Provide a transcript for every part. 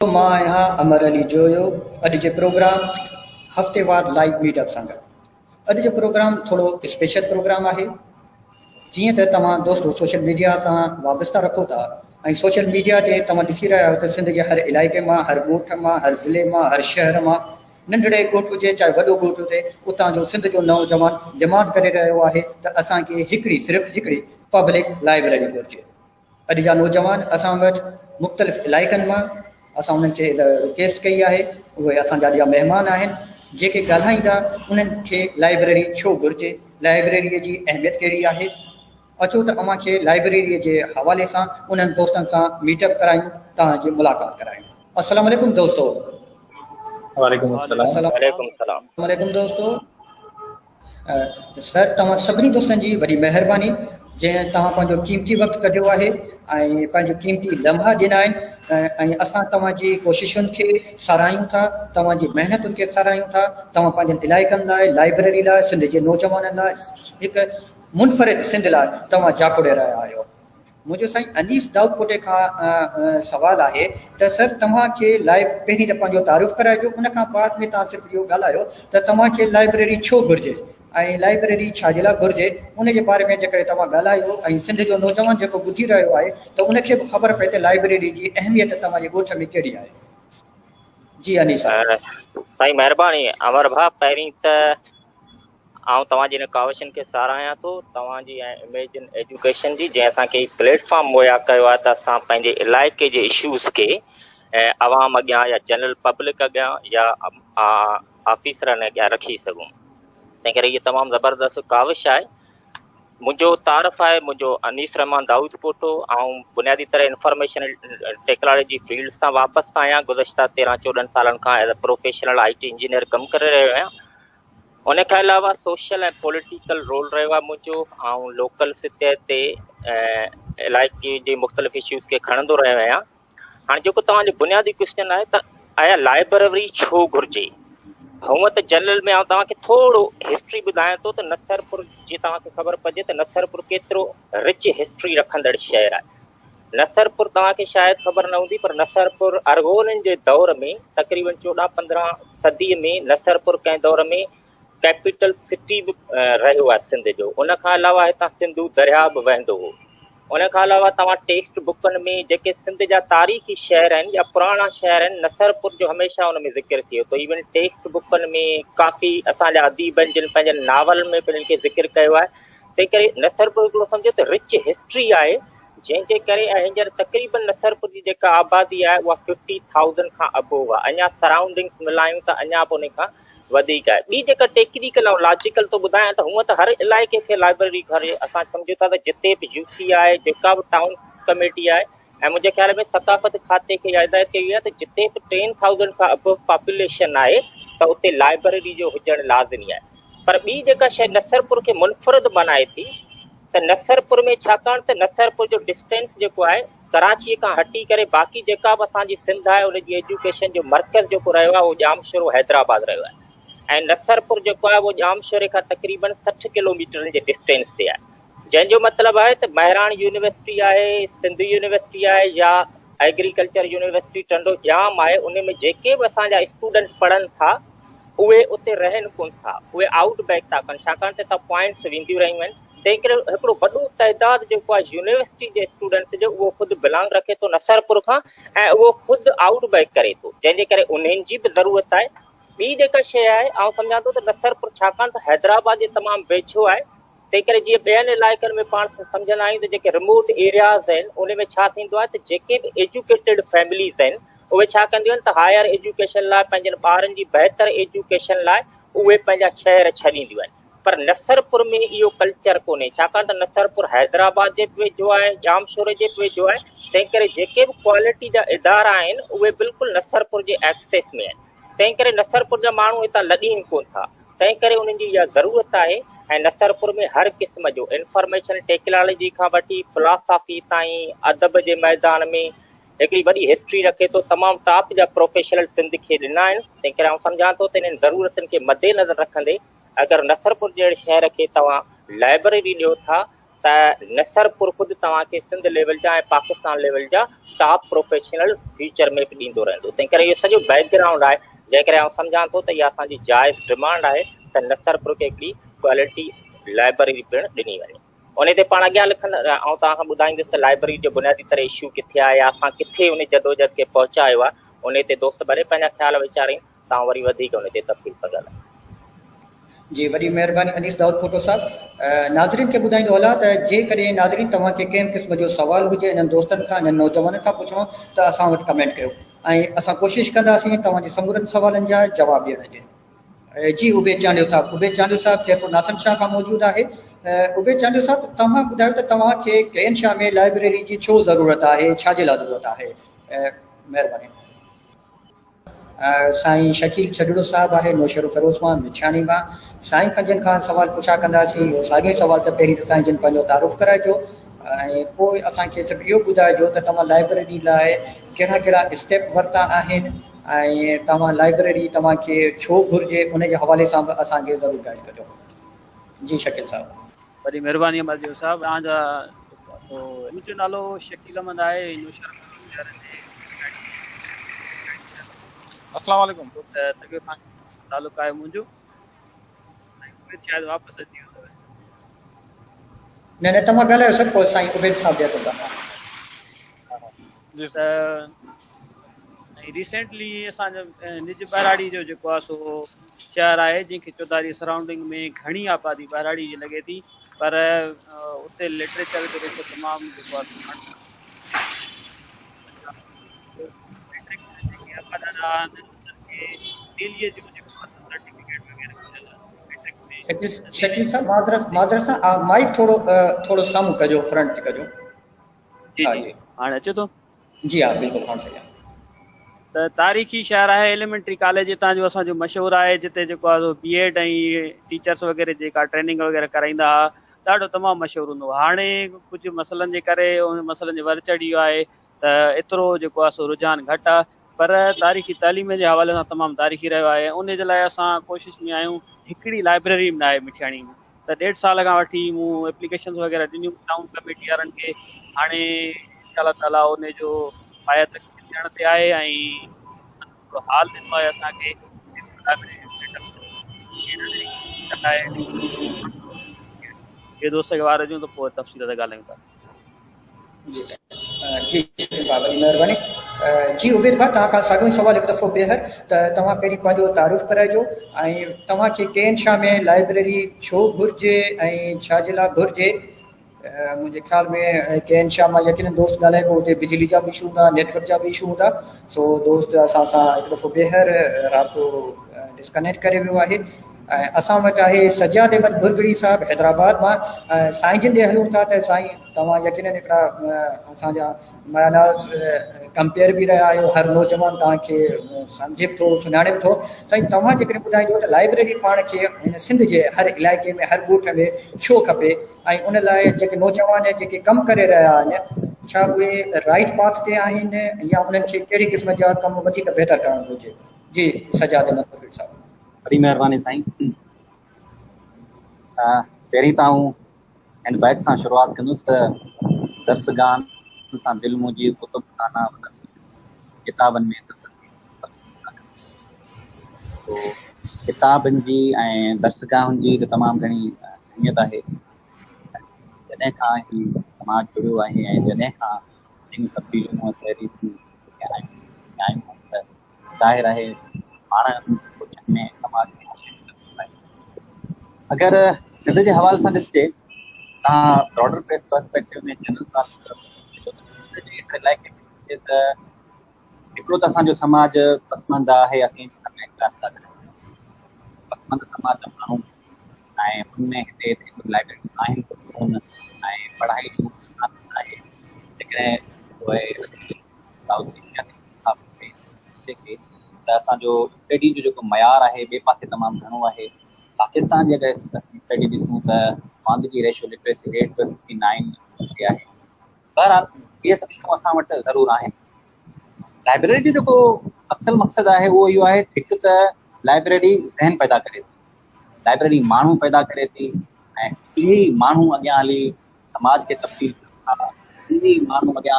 तो मां आहियां अमर अली जोयो। अॼु जे प्रोग्राम हफ़्तेवार लाइव मीटअप सां गॾु। अॼु जो प्रोग्राम थोरो स्पेशल प्रोग्राम आहे। जीअं त तव्हां दोस्तो सोशल मीडिया सां वाबस्ता रखो था ऐं सोशल मीडिया ते तव्हां ॾिसी रहिया आहियो त सिंध जे हर इलाइक़े मां, हर ॻोठ मां, हर ज़िले मां, हर शहर मां, नंढड़े ॻोठ हुजे चाहे वॾो ॻोठ हुजे, उतां जो सिंध जो नौजवान डिमांड करे रहियो आहे त असांखे सिर्फ़ु हिकिड़ी पब्लिक लाइब्रेरी घुरिजे। अॼु जा नौजवान असां वटि मुख़्तलिफ़ इलाइक़नि मां असां उन्हनि खे रिक्वेस्ट कई आहे। उहे असांजा ॼा महिमान आहिनि जेके ॻाल्हाईंदा उन्हनि खे लाइब्रेरी छो घुरिजे, लाइब्रेरीअ जी अहमियत कहिड़ी आहे। अचो त अव्हांखे लाइब्रेरीअ जे हवाले सां उन्हनि दोस्तनि सां मीटअप करायूं, तव्हांजी मुलाक़ात करायूं। अस्सलाम वालेकुम दोस्तो। वालेकुम अस्सलाम। वालेकुम दोस्तो। सर तव्हां सभिनी दोस्तनि जी वॾी महिरबानी जंहिं तव्हां पंहिंजो क़ीमती वक़्तु कढियो आहे ऐं पंहिंजो क़ीमती लम्हा ॾिना आहिनि। ऐं असां तव्हांजी कोशिशुनि खे साराहियूं था, तव्हांजी महिनतुनि खे साराहियूं था। तव्हां पंहिंजनि इलाइक़नि लाइ, लाइब्रेरी लाइ, सिंध जे नौजवाननि लाइ हिकु मुनफ़रिद सिंध लाइ तव्हां जाकोड़े रहिया आहियो। मुंहिंजो साईं अनीस दाऊदकोटे खां सवालु आहे त सर तव्हांखे पहिरीं त पंहिंजो तारीफ़ कराइजो, उन खां बाद में तव्हां सिर्फ़ु इहो ॻाल्हायो त तव्हांखे लाइब्रेरी छो घुरिजे ऐं लाइब्रेरी छाजे लाइ घुरिजे, उन जे बारे में जेकॾहिं तव्हां ॻाल्हायो ऐं सिंध जो नौजवान जेको ॿुधी रहियो आहे त उनखे बि ख़बर पए त लाइब्रेरी जी अहमियत तव्हांजे ॻोठ में कहिड़ी आहे। जी अनीस साईं महिरबानी अमर भाउ। पहिरीं त आउं तव्हांजी हिन काविशनि खे साराहियां थो, तव्हांजी ऐं इमेजिन एजुकेशन जी, जंहिं असांखे प्लेटफॉर्म मुहैया कयो आहे त असां पंहिंजे इलाइक़े जे इशूज़ खे आवाम अॻियां या जनरल पब्लिक अॻियां या ऑफिसरनि अॻियां रखी सघूं। तंहिं करे इहा तमामु ज़बरदस्त काविश आहे। मुंहिंजो तारफ़ आहे, मुंहिंजो अनीस रहमान दाऊदकोटो। ऐं बुनियादी तरह इंफॉर्मेशन टेक्नोलॉजी फील्ड सां वापसि आहियां। गुज़िश्ता 13-14 सालनि खां as a professional IT engineer कमु करे रहियो आहियां। उन खां अलावा सोशल ऐं पॉलिटिकल रोल रहियो आहे मुंहिंजो। ऐं लोकल सतह ते इलाइक़े जे मुख़्तलिफ़ इशूज़ खे खणंदो रहियो आहियां। हाणे जेको तव्हांजो बुनियादी क्वेश्चन आहे त आया लाइब्रेरी छो घुरिजे, हूअं त जनरल में आउं तव्हांखे थोरो हिस्ट्री ॿुधायां थो त नसरपुर जीअं तव्हांखे ख़बर पइजे त नसरपुर केतिरो रिच हिस्ट्री रखंदड़ शहर आहे। नसरपुर तव्हांखे शायदि ख़बर न हूंदी, पर नसरपुर अरगोननि जे दौर में तक़रीबन 14-15 सदीअ में नसरपुर कंहिं दौर में कैपिटल सिटी बि रहियो आहे सिंध जो। उन खां अलावा हितां सिंधू दरिया बि वहंदो हो। उन खां अलावा तव्हां टेक्स्ट बुकनि में जेके सिंध जा तारीख़ी शहर आहिनि या पुराणा शहर आहिनि, नसरपुर जो हमेशह उन में ज़िक्र थिए थो। इवन टेक्स्ट बुकनि में काफ़ी असांजा अदीब आहिनि जिन पंहिंजनि नावल में पिणु खे ज़िक्र कयो आहे। तंहिं करे नसरपुर हिकिड़ो सम्झो त रिच हिस्ट्री आहे, जंहिंजे करे हींअर तक़रीबन नसरपुर जी जेका आबादी आहे उहा 50,000 खां अबोव आहे। अञा सराउंडिंग्स मिलायूं त अञा बि उन खां वधीक आहे। ॿी जेका टेक्निकल ऐं लॉजिकल थो ॿुधायां त हूअं त हर इलाइक़े खे लाइब्रेरी घुरिजे। असां सम्झूं था त जिते बि UC आहे, जेका बि टाउन कमेटी आहे, ऐं मुंहिंजे ख़्याल में सक़ाफ़त खाते खे हिदायत कई आहे त जिते बि 10,000 खां अबव पॉपुलेशन आहे त उते लाइब्रेरी जो हुजणु लाज़मी आहे। पर ॿी जेका शइ नसरपुर खे मुनफ़रिद बनाए थी त नसरपुर में, छाकाणि त नसरपुर जो डिस्टेंस जेको आहे कराचीअ खां हटी करे बाक़ी जेका बि असांजी सिंध आहे उनजी एजुकेशन जो मर्कज़ जेको रहियो आहे उहो जामशोरो हैदराबाद रहियो आहे। ऐं नसरपुर जेको आहे उहो जामशोरे खां तक़रीबन 60 किलोमीटर जे डिस्टेंस ते आहे, जंहिंजो मतिलबु आहे त महराण यूनिवर्सिटी आहे, सिंध यूनिवर्सिटी आहे या एग्रीकल्चर यूनिवर्सिटी टंडो जाम आहे। उन में जेके बि असांजा स्टूडेंट पढ़नि था उहे उते रहनि कोन था, उहे आउट बैक था कनि, छाकाणि त हितां पॉइंट्स वेंदियूं रहियूं आहिनि। तंहिं करे हिकिड़ो वॾो तइदाद जेको आहे यूनिवर्सिटी जे स्टूडेंट्स जो उहो ख़ुदि बिलोंग रखे थो नसरपुर खां, ऐं उहो ख़ुदि आउट बैक करे थो, जंहिंजे करे उन्हनि जी बि ज़रूरत आहे। ॿी जेका शइ आहे, आउं सम्झां थो त नसरपुर छाकाणि त हैदराबाद जे तमामु वेझो आहे, तंहिं करे जीअं ॿियनि इलाइक़नि में पाण सम्झंदा आहियूं त जेके रिमोट एरियाज़ आहिनि उन में छा थींदो आहे त जेके बि एजुकेटेड फैमिलीज़ आहिनि उहे छा कंदियूं आहिनि त हायर एजुकेशन लाइ, पंहिंजनि ॿारनि जी बहितर एजुकेशन लाइ उहे पंहिंजा शहर छॾींदियूं आहिनि। पर नसरपुर में इहो कल्चर कोन्हे, छाकाणि त नसरपुर हैदराबाद जे बि वेझो आहे, जामशोरे जे बि वेझो आहे। तंहिं करे जेके बि क्वालिटी जा इदारा आहिनि उहे बिल्कुलु नसरपुर जे एक्सेस में आहिनि। तंहिं करे नसरपुर जा माण्हू हितां लॾीनि कोन था, तंहिं करे उन्हनि जी इहा ज़रूरत आहे। ऐं नसरपुर में हर क़िस्म जो इंफॉर्मेशन टेक्नोलॉजी खां वठी फिलासफ़ी ताईं, अदब जे मैदान में हिकिड़ी वॾी हिस्ट्री रखे थो। तमामु टॉप जा प्रोफेशनल सिंध खे ॾिना आहिनि। तंहिं करे आउं सम्झां थो त इन्हनि ज़रूरतुनि खे मद्देनज़र रखंदे अगरि नसरपुर जहिड़े शहर खे तव्हां लाइब्रेरी ॾियो था त नसरपुर ख़ुदि तव्हांखे सिंध लेवल जा ऐं पाकिस्तान लेवल जा टॉप प्रोफेशनल फ्यूचर में बि ॾींदो रहंदो। तंहिं करे इहो सॼो बैकग्राउंड आहे, जंहिं करे आउं सम्झां थो त इहा असांजी जाइज़ डिमांड आहे त नसरपुर खे हिकिड़ी क्वालिटी लाइब्रेरी पिणु ॾिनी वञे। उन ते पाण अॻियां लिखंदा ऐं तव्हांखां ॿुधाईंदुसि त लाइब्रेरी जो बुनियादी तरह इशू किथे आहे या असां किथे उन जदोजहद खे पहुचायो आहे। उन ते दोस्त भले पंहिंजा ख़्याल वीचारनि, तव्हां वरी वधीक उन ते तफ़सील सां ॻाल्हायो। जी वॾी महिरबानी अनीस दाऊद फोटो साहब। नाज़रीन खे ॿुधाईंदो हलां त जेकॾहिं नाज़रीन तव्हांखे कंहिं क़िस्म जो सुवाल हुजे इन्हनि दोस्तनि खां इन्हनि नौजवाननि खां पुछणो त असां वटि कमेंट कयो ऐं असां कोशिशि कंदासीं तव्हांजे समूरनि सवालनि जा जवाब ॾियण जे। जी उबेद चांडियो साहब, उबेद चांडियो साहब जयपुर नाथन शाह खां मौजूदु आहे। उबेद चांडियो साहब, तव्हां ॿुधायो त तव्हांखे केन शाह में लाइब्रेरी जी छो ज़रूरत आहे, छाजे लाइ ज़रूरत आहे? महिरबानी। साईं शकील छॾड़ो साहब आहे नौशर फिरोज़ मां मिछाणी मां। साईं खां जिन खां सवाल पुछा कंदासीं उहो साॻियो सवाल त पहिरीं त साईं जिन पंहिंजो तारुफ़ कराइजो ऐं पोइ असांखे सिर्फ़ु इहो ॿुधाइजो त तव्हां लाइब्रेरी लाइ कहिड़ा कहिड़ा स्टेप वरिता आहिनि ऐं तव्हां लाइब्रेरी तव्हांखे छो घुरिजे उन जे हवाले सां बि असांखे ज़रूरु गाइड कजो। जी शकील साहब। वॾी महिरबानी मर्ज़ियो साहब। तव्हांजा मुंहिंजो नालो शकील अहमद आहे। अस्सलाम वालेकुम। तालुक़ु आहे मुंहिंजो, शायदि वापसि अची वियो। न तव्हां ॻाल्हायो सर, पोइ साईं उबेद साहब ॾिया कंदा। रिसेंटली असांजो निज बहिराड़ी जो जेको आहे सो शहर आहे जंहिंखे चौधारी सराउंडिंग में घणी आबादी बहिराड़ी जी लॻे थी, पर उते लिटरेचर जो जेको तमामु जेको आहे शकील साहब मादरस सां माइक थोरो साम्हूं कजो, फ्रंट ते कजो। जी जी हाणे अचे थो? जी हा बिल्कुलु हाणे सही आहे। त तारीख़ी शहर आहे। एलिमेंट्री कॉलेज हितां जो असांजो मशहूरु आहे, जिते जेको आहे BEd ऐं टीचर्स वग़ैरह जेका ट्रेनिंग वग़ैरह कराईंदा हुआ, ॾाढो तमामु मशहूरु हूंदो। हाणे कुझु मसइलनि जे करे उन मसइलनि जे वर चढ़ी वियो आहे त एतिरो जेको आहे सो रुझान घटि आहे, पर तारीख़ी तालीम जे हवाले सां तमामु तारीख़ी रहियो आहे। उन जे लाइ असां कोशिशि में आहियूं। हिकिड़ी लाइब्रेरी में आहे मिठियाणी में, त 1.5 साल खां वठी मूं एप्लीकेशन वग़ैरह ॾिनियूं टाउन कमेटी वारनि खे। हाणे अल्लाह ताला उन जो पायत थियण ते आहे ऐं हाल ॾिनो आहे असांखे ये दोस्त खे वार ॾियूं त पोइ तफ़सील ते ॻाल्हायूं था। जी जी वॾी महिरबानी। जी उबेद भाउ, तव्हां खां साॻियो सवाल हिकु दफ़ो ॿीहर त तव्हां पहिरीं पंहिंजो तारुफ़ कराइजो ऐं तव्हांखे केन शाह में लाइब्रेरी छो घुरिजे ऐं छाजे लाइ घुरिजे। मुंहिंजे ख़्याल में केन शाह मां यकीनन दोस्त ॻाल्हाए पियो, हुते बिजली जा बि इशू हूंदा, नेटवर्क जा बि इशू हूंदा। सो दोस्त असां सां हिकु दफ़ो ॿीहर राब्तो डिस्कनेक्ट करे वियो आहे। ऐं असां वटि आहे सजाद अहमद घुरगड़ी साहब हैदराबाद मां। साईं जिन ॾे हलूं था त साईं तव्हां यकीनन हिकिड़ा असांजा मयानाज़ कंपेयर बि रहिया आहियो, हर नौजवान तव्हांखे सम्झे बि थो, सुञाणे बि थो। साईं तव्हां जेकॾहिं ॿुधाईंदो त लाइब्रेरी पाण खे हिन सिंध जे हर इलाइक़े में हर ॻोठ में छो खपे ऐं उन लाइ जेके नौजवान जेके कमु करे रहिया आहिनि छा उहे राइट पाथ ते आहिनि या उन्हनि खे कहिड़ी क़िस्म जा कमु वधीक बहितर करणु घुरिजे। जी सजाद अहमद घुरगड़ी साहब। बड़ी महिरबानी साईं। पहिरीं त आऊं हिन बैच सां शुरूआत कंदुसि त दर्सगाहनि सां दिलि मुंहिंजी कुतुबखाना किताबनि में किताबनि जी ऐं दर्सगाहुनि जी त तमामु घणी अहमियत आहे। जॾहिं खां ही समाज जुड़ियो आहे ऐं जॾहिं खां इन तब्दीलियूं तहरीकूं आहियूं त ज़ाहिर आहे पाण में समाज में अगरि सिंध जे हवाले सां ॾिसिजे तव्हां ब्रॉडर पर्सपेक्टिव में जनरल साहब इलाइक़े में त हिकिड़ो त असांजो समाज पसमंद आहे। असीं पसमंद समाज जा माण्हू ऐं उनमें हिते लाइब्रेरी आहिनि कोन ऐं पढ़ाई जो आहे। जेकॾहिं त असांजो स्टडी जो जेको मयार आहे ॿिए पासे तमामु घणो आहे। पाकिस्तान जी अगरि स्टडी ॾिसूं त वांदगी रेशो लिटरेसी रेट 59 आहे। बहरहाल इहे सभु शयूं असां वटि ज़रूरु आहिनि। लाइब्रेरी जो जेको असल मक़सदु आहे उहो इहो आहे, हिकु त लाइब्रेरी ज़हन पैदा करे थी, लाइब्रेरी माण्हू पैदा करे थी ऐं इहे ई माण्हू अॻियां हली समाज खे तब्दील कनि था, सिंधी माण्हू अॻियां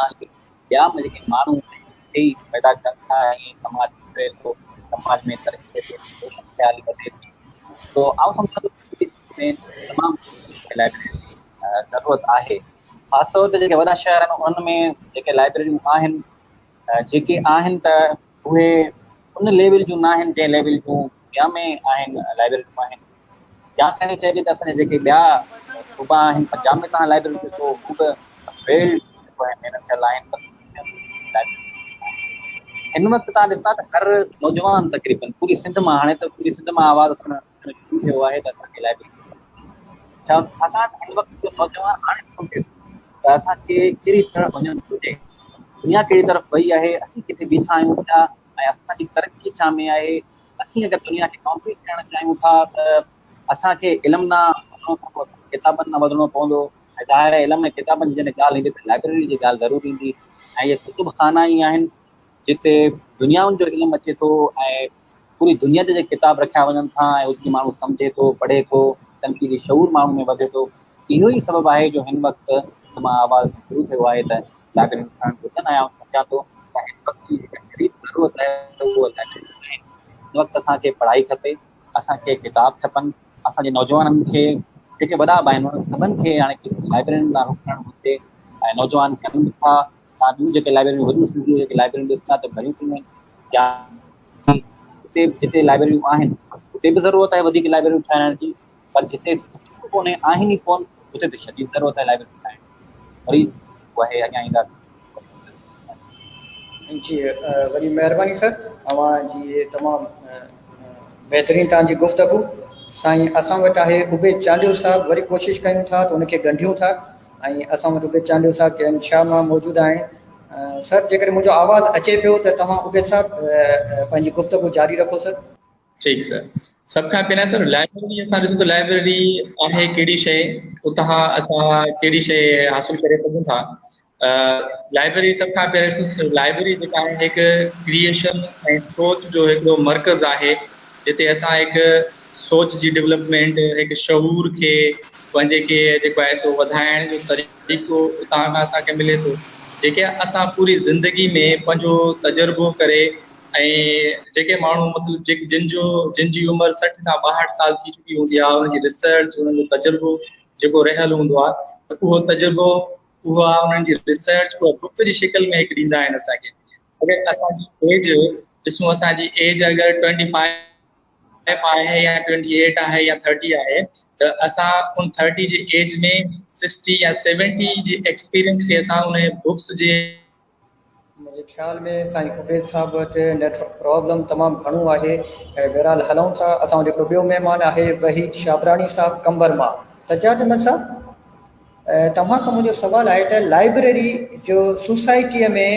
ॿिया जेके माण्हू ही पैदा कनि था ऐं समाज करे थो, समाज में तरक़ी थिए थी, ख़्याली वधे थी। तो आउं सम्झां थो में तमामु लाइब्रेरी ज़रूरत आहे। ख़ासि तौर ते जेके वॾा शहर आहिनि उन्हनि में जेके लाइब्रेरियूं आहिनि जेके आहिनि त उहे उन लेवल जूं न आहिनि जंहिं लेवल जूं ॿिया में आहिनि लाइब्रेरियूं आहिनि। या खणी चइजे त असांजे जेके ॿिया सूबा आहिनि, पंजाब में तव्हां लाइब्रेरी ॾिसो हू बि वेल महिनत थियल आहिनि। हिन वक़्तु तव्हां ॾिसंदा त हर नौजवान तक़रीबन पूरी सिंध मां, हाणे त पूरी सिंध मां आवाज़ खणणु शुरू थियो आहे त असांखे लाइब्रेरी छाकाणि त हिन वक़्तु जो नौजवान हाणे सम्झे त असांखे कहिड़ी तरह वञणु घुरिजे, दुनिया कहिड़ी तरफ़ वई आहे, असीं किथे बीठा आहियूं छा ऐं असांजी तरक़ी छा में आहे। असीं अगरि दुनिया खे कॉम्पीट करणु चाहियूं था त असांखे इल्मु न किताबनि न वधणो पवंदो ऐं ज़ाहिर आहे इल्मु ऐं किताबनि जी जॾहिं ॻाल्हि ईंदी त लाइब्रेरी जी ॻाल्हि ज़रूरु ईंदी। ऐं इहे कुतुब खाना ई आहिनि जिते दुनियाउनि जो इल्मु अचे थो ऐं पूरी दुनिया ते जेके किताब रखिया वञनि था ऐं उते माण्हू सम्झे थो, पढ़े थो, तनक़ीदी शऊर माण्हू में वधे थो। इहो ई सबबु आहे जो हिन वक़्तु मां आवाज़ शुरू थियो आहे त लाइब्रेरी खणणु घुरजनि। ऐं सम्झां थो त हिन वक़्तु जी जेका ज़रूरत आहे उहा लाइब्रेरी आहिनि। हिन वक़्तु असांखे पढ़ाई खपे, असांखे किताब खपनि, असांजे नौजवाननि खे जेके वॾा बि आहिनि उन्हनि सभिनि खे हाणे लाइब्रेरियुनि ॾांहुं रुखणु घुरिजे। ऐं नौजवान कनि था, तव्हां ॿियूं जेके लाइब्रेरियूं वॾियूं सिंधियूं जेके लाइब्रेरियूं ॾिसंदा त भरियूं थियूं आहिनि, या जिते जिते लाइब्रेरियूं आहिनि उते बि ज़रूरत आहे वधीक लाइब्रेरियूं ठाहिण जी, पर जिते कोन्हे आहिनि ई कोन उते त शदीद ज़रूरत आहे लाइब्रेरी ठाहिण जी। वरी उहे अॻियां ईंदा। जी वॾी महिरबानी सर, तव्हांजी तमामु बहितरीनु तव्हांजी गुफ़्तगू। साईं असां वटि आहे उबेद चांडियो साहिबु, वरी कोशिशि कयूं था त उनखे ॻंढियूं था ऐं असां वटि उबेद चांडियो साहिबु कंहिं छा मां मौजूदु आहिनि। सर जेकर मुंहिंजो आवाज़ु अचे पियो त तव्हां उबेद साहिबु पंहिंजी गुफ़्तगू जारी रखो सर। ठीकु सर। सभ खां पहिरियां सर लाइब्रेरी असां ॾिसूं त लाइब्रेरी आहे कहिड़ी शइ, उतां असां कहिड़ी शइ हासिलु करे सघूं था। लाइब्रेरी सभ खां पहिरियों ॾिसूं लाइब्रेरी जेका आहे हिकु क्रिएशन ऐं सोच जो हिकिड़ो मर्कज़ आहे जिते असां हिकु सोच जी डेवलपमेंट, हिकु शऊर खे पंहिंजे खे जेको आहे सो वधाइण जो तरीक़ो उतां खां असांखे मिले थो, जेके असां पूरी ज़िंदगी में पंहिंजो तजुर्बो करे ऐं जेके माण्हू मतिलबु जिन जी उमिरि 60 खां 62 साल थी चुकी हूंदी आहे, उन्हनि जी रिसर्च, उन्हनि जो तजुर्बो जेको रहियल हूंदो आहे, त उहो तजुर्बो उहा उन्हनि जी रिसर्च उहा बुक जी शिकिल में हिकु ॾींदा आहिनि असांखे। अगरि असांजी एज ॾिसूं, असांजी एज अगरि 25 आहे या 28 आहे या 30 आहे त असां उन 30 जी एज में 60 या 70 जी एक्सपीरियंस खे असां उन बुक्स जे मुंहिंजे ख़्याल में साईं उबेद साहिब वटि नेटवर्क प्रॉब्लम तमामु घणो आहे ऐं बहरहाल हलूं था। असां वटि हिकिड़ो ॿियो महिमान आहे वहीद शाबरानी साहिबु कंबर मां। सजाद अहमद साहिबु, तव्हां खां मुंहिंजो सुवालु आहे त लाइब्रेरी जो सोसाइटीअ में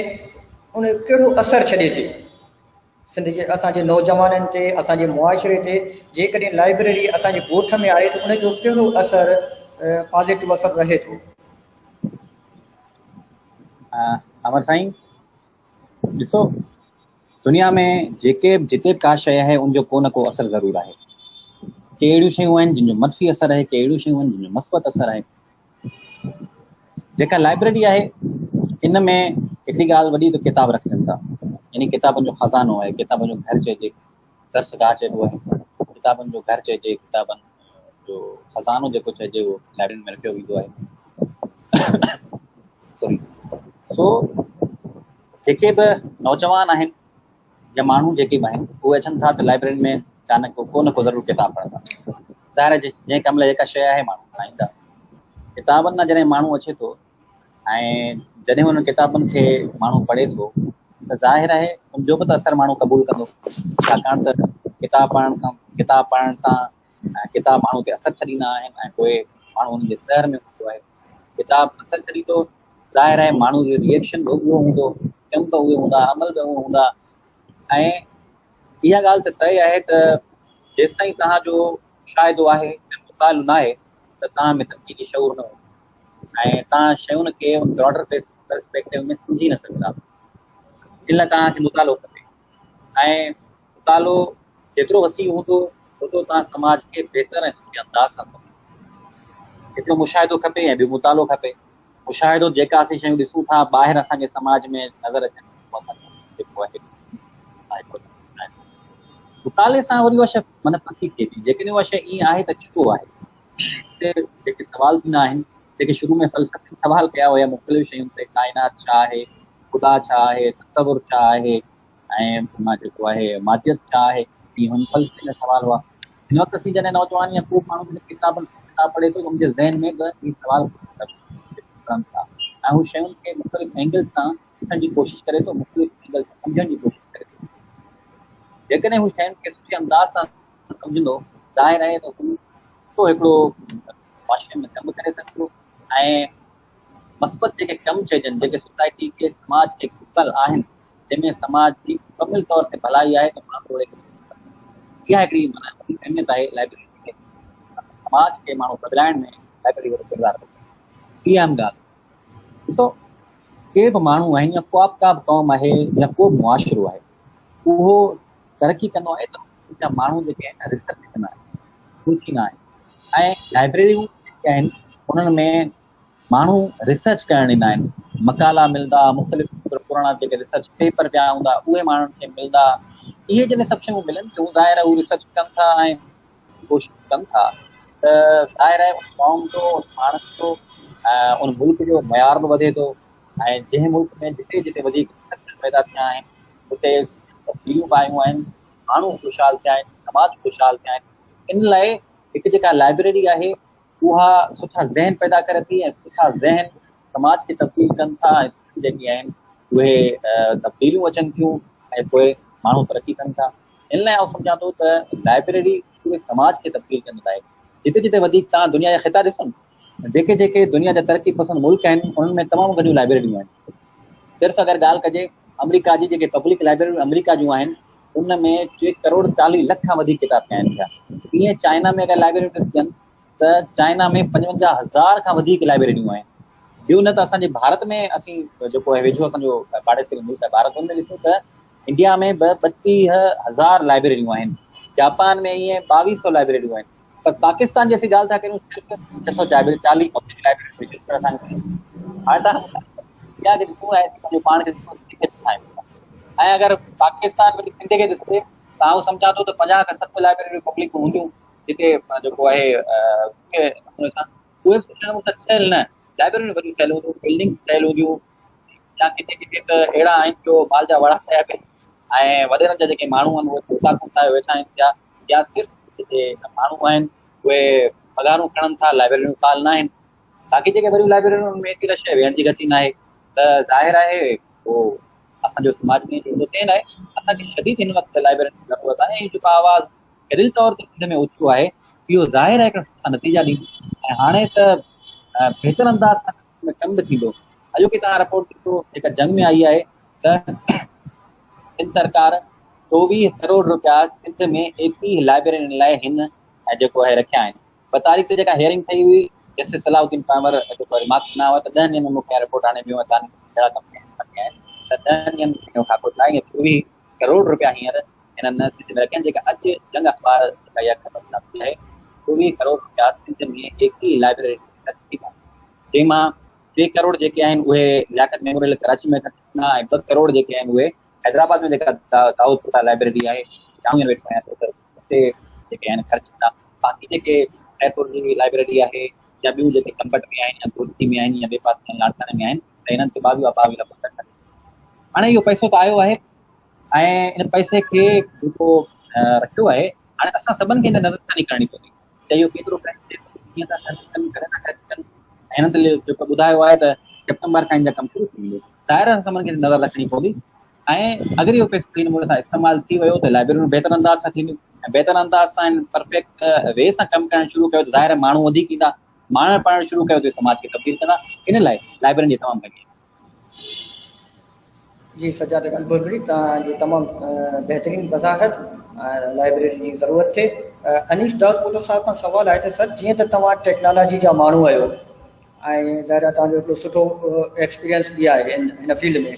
उन कहिड़ो असरु छॾे थी सिंध जे असांजे नौजवाननि ते, असांजे मुआशिरे ते? जेकॾहिं लाइब्रेरी असांजे ॻोठ में आहे त उनजो कहिड़ो असरु पॉज़िटिव असरु रहे थो? अमर साईं ॾिसो, दुनिया में जिते बि का शइ आहे उनजो को न को असरु ज़रूरु आहे। के अहिड़ियूं शयूं आहिनि जिन जो मनफ़ी असरु आहे, के अहिड़ियूं शयूं आहिनि जिन जो मस्बत असरु आहे। जेका लाइब्रेरी आहे इन में हिकिड़ी ॻाल्हि वॾी त किताब रखजनि था, यानी किताबनि जो ख़ज़ानो आहे, किताबनि जो घर चइजे, दर्सगाह चइबो आहे, किताबनि जो घर चइजे, किताबनि जो ख़ज़ानो जेको चइजे उहो लाइब्रेरी में रखियो वेंदो आहे। सॉरी। सो जेके बि नौजवान आहिनि या माण्हू जेके बि आहिनि उहे अचनि था त लाइब्रेरी में को न को ज़रूरु किताब पढ़ंदा। ज़ाहिर जंहिं कम लाइ जेका शइ आहे माण्हू ठाहींदा। किताबनि लाइ जॾहिं माण्हू अचे थो ऐं जॾहिं हुन किताबनि खे माण्हू पढ़े थो त ज़ाहिर आहे उनजो बि त असरु माण्हू क़बूल कंदो, छाकाणि त किताब पढ़ण सां किताब माण्हू ते असरु छॾींदा आहिनि ऐं पोइ माण्हू हुनजे दर में हूंदो आहे। किताब असरु छॾी थो, ज़ाहिर आहे माण्हू जो रिएक्शन बि उहो हूंदो, कम बि उहे हूंदा, अमल बि उहे हूंदा। ऐं इहा ॻाल्हि त तय आहे त जेसि ताईं तव्हांजो शाइदो आहे मुतालो न आहे त तव्हां में तनक़ीदी शऊर न हूंदो ऐं तव्हां शयुनि खे उन ब्रॉडर पर्सपेक्टिव में सम्झी न सघंदा। इन लाइ तव्हांखे मुतालो खपे ऐं मुतालो जेतिरो वसी हूंदो ओतिरो तव्हां समाज खे बहितर ऐं सुठे अंदाज़ सां हिकिड़ो मुशाहिदो खपे ऐं ॿियो मुतालो खपे। मुशाहिदो जेका असीं शयूं ॾिसूं था ॿाहिरि असांजे समाज में नज़र अचनि, जेको आहे मुताले सां वरी उहा शइ माना पकी थिए थी। जेकॾहिं उहा शइ ईअं आहे त छो आहे, जेके सवाल थींदा आहिनि, जेके शुरू में फ़लसफ़ी सवाल कया हुया मुख़्तलिफ़ शयुनि ते, काइनात छा आहे, ख़ुदा छा आहे, तसवुर छा आहे, ऐं मां जेको आहे मादियत छा आहे, हुन फ़लसफ़े में सवाल हुआ। हिन वक़्तु असीं जॾहिं नौजवान या को माण्हू किताब पढ़े थो, हुनजे ज़हन में बि ही सवाल कनि था ऐं हू शयुनि खे मुख़्तलिफ़ एंगल सां ॾिसण जी कोशिशि करे थो, मुख़्तलिफ़ एंगल सां सम्झण जी कोशिशि करे थो। जेकॾहिं हू शयुनि खे सुठे अंदाज़ सां सम्झंदो, ज़ाहिर आहे त हू सुठो हिकिड़ो माशरे में कमु करे सघंदो ऐं मस्बत जेके कमु चइजनि, जेके सोसाइटी खे समाज खे खुकल आहिनि, जंहिंमें समाज जी मुकमिल तौर ते भलाई आहे, त माण्हू इहा हिकिड़ी माना अहमियत आहे लाइब्रेरी खे, समाज खे माण्हू बदिलाइण में लाइब्रेरी वॾो किरदारु अथव। इहा अहम ॻाल्हि ॾिसो, के बि माण्हू आहिनि या का बि क़ौम आहे या को बि मुआशिरो आहे, उहो तरक़ी कंदो आहे त माण्हू जेके आहिनि रिसर्च कंदा आहिनि, हू थींदा आहिनि ऐं लाइब्रेरियूं जेके आहिनि उन्हनि में माण्हू रिसर्च करण ईंदा आहिनि, मकाला मिलंदा, मुख़्तलिफ़ पुराणा जेके रिसर्च पेपर पिया हूंदा उहे माण्हुनि खे मिलंदा। इहे जॾहिं सभु शयूं मिलनि थियूं, ज़ाहिर आहे हू रिसर्च कनि था ऐं कोशिशि कनि था, त ज़ाहिर आहे उन क़ौम जो, उन माण्हुनि जो, उन मुल्क जो मयार बि वधे थो ऐं जंहिं मुल्क में जिते जिते वधीक पैदा थिया आहिनि उते तब्दीलियूं बि आयूं आहिनि, माण्हू ख़ुशहाल थिया आहिनि, समाज ख़ुशहाल थिया आहिनि। इन लाइ हिकु जेका लाइब्रेरी आहे उहा सुठा ज़हन पैदा करे थी ऐं सुठा ज़हन समाज खे तब्दील कनि था ऐं जेकी आहिनि उहे तब्दीलियूं अचनि थियूं ऐं पोइ माण्हू तरक़ी कनि था। इन लाइ आउं सम्झां थो त लाइब्रेरी पूरे समाज खे तब्दील कंदी आहे। जिते जिते वधीक तव्हां दुनिया जा ख़िता ॾिसो, जेके जेके दुनिया जा तरक़ी पसंदि मुल्क आहिनि उन्हनि में तमामु घणियूं लाइब्रेरियूं आहिनि। सिर्फ़ु अगरि ॻाल्हि कजे अमेरिका जी, जेके पब्लिक लाइब्रेरियूं अमेरिका जूं आहिनि उन में 6 करोड़ 40 लख खां वधीक किताब पिया आहिनि पिया। ईअं चाइना में अगरि लाइब्रेरियूं ॾिसजनि त चाइना में 55,000 खां वधीक लाइब्रेरियूं आहिनि। ॿियूं न त असांजे भारत में, असीं जेको आहे वेझो असांजो पाड़ेसरी मुल्क आहे भारत, हुन में ॾिसूं त इंडिया में 32,000 लाइब्रेरियूं आहिनि, जापान में ईअं 2200 लाइब्रेरियूं आहिनि, पर पाकिस्तान जी असीं ॻाल्हि था करियूं सिर्फ़ु 640 लाइब्रेरियूं रजिस्टर असांखे। हाणे तव्हां इहा खे ॾिसूं ऐं पंहिंजो पाण खे ॾिसूं ऐं अगरि पाकिस्तान में सिंध खे ॾिसे त आउं सम्झां थो त 50 खां 60 लाइब्रेरियूं पब्लिक हूंदियूं जिते जेको आहे उहे ठहियल न लाइब्रेरियूं वॾियूं ठहियल हूंदियूं, बिल्डिंग्स ठहियल हूंदियूं, या किथे किथे त अहिड़ा आहिनि जो माल जा वड़ा ठहिया पिया ऐं वॾेरनि जा जेके माण्हू आहिनि उहे धोता कुता वेठा आहिनि या सिर्फ़ु जेके माण्हू आहिनि उहे पघारूं खणनि था, लाइब्रेरियूं फ़ाल न आहिनि। बाक़ी जेके वॾियूं लाइब्रेरियूं में एतिरी शइ वेहण जी गची न आहे, त ज़ाहिर आहे उहो असांजो समाज में जो तेन आहे असांखे शदीद हिन वक़्तु लाइब्रेरी जी ज़रूरत आहे। ऐं जेको आवाज़ दिल तौर ते सिंध में उथियो आहे इहो ज़ाहिर आहे हिकिड़ा सुठा नतीजा ॾींदो ऐं हाणे त बहितर अंदाज़ सां कमु बि थींदो। अॼोकी तव्हां रिपोर्ट ॾिठो जेका जंग में आई आहे त सिंध सरकार 24 करोड़ रुपया सिंध में 21 लाइब्रेरियुनि लाइ हिन जेको आहे रखिया आहिनि। 2 तारीख़ ते जेका हियरिंग ठही हुई जस्टिस सलाउद्दीन कांवर जेको रिमार्क्स न हुआ त 10 ॾींहंनि में मूंखे रिपोर्ट हाणे ॿियो कहिड़ा कम कया आहिनि त 10 ॾींहंनि में खाको ठाहे 24 करोड़ रुपया हींअर हिननि सिंध में रखिया आहिनि। जेका अॼु जंग अख़बार जेका इहा ख़बर छापी आहे 24 करोड़ रुपया सिंध में 21 लाइब्रेरी जंहिंमां 3 करोड़ जेके आहिनि उहे लियाकत मेमोरियल कराची में खर्च ऐं 2 करोड़ जेके आहिनि उहे हैदराबाद में जेका दाऊदपुरा लाइब्रेरी आहे जामिया वेठो आहियां उते जेके आहिनि ख़र्च था। बाक़ी जेके खैरपुर जी लाइब्रेरी आहे या ॿियूं जेके कंबट में आहिनि या तुर्की में आहिनि या ॿिए पासे लाड़काने में आहिनि त हिननि ते 22 लख रुपया। हाणे इहो पैसो त आयो आहे ऐं इन पैसे खे जेको रखियो आहे हाणे असां सभिनि खे हिन नज़रसानी करणी पवंदी त इहो केतिरो ख़र्च कीअं था ख़र्च कनि, करे था ख़र्च कनि। हिन ते जेको ॿुधायो आहे त सेप्टेम्बर खां हिन जा कमु शुरू थी वेंदो, ज़ाहिर आहे सभिनि खे नज़र रखणी पवंदी ऐं अगरि इहो पैसो इन नमूने सां इस्तेमालु थी वियो त लाइब्रेरियूं बहितर अंदाज़ सां थींदियूं ऐं बहितर अंदाज़ सां परफेक्ट वे सां कमु करणु शुरू कयो त ज़ाहिर माण्हू वधीक ईंदा, माण्हू पढ़णु शुरू कयो त समाज खे तब्दील कंदा। इन लाइ लाइब्रेरियुनि जी तमामु घणी जी सजाद बुलबुली तव्हांजी तमामु बहितरीन वज़ाहत लाइब्रेरी जी ज़रूरत थे। अनीस दाऊदपुरा साहब खां सवाल आहे त सर जीअं त तव्हां टेक्नोलॉजी जा माण्हू आहियो ऐं ज़ाहिर आहे तव्हांजो हिकिड़ो सुठो एक्सपीरियंस बि आहे हिन फील्ड में,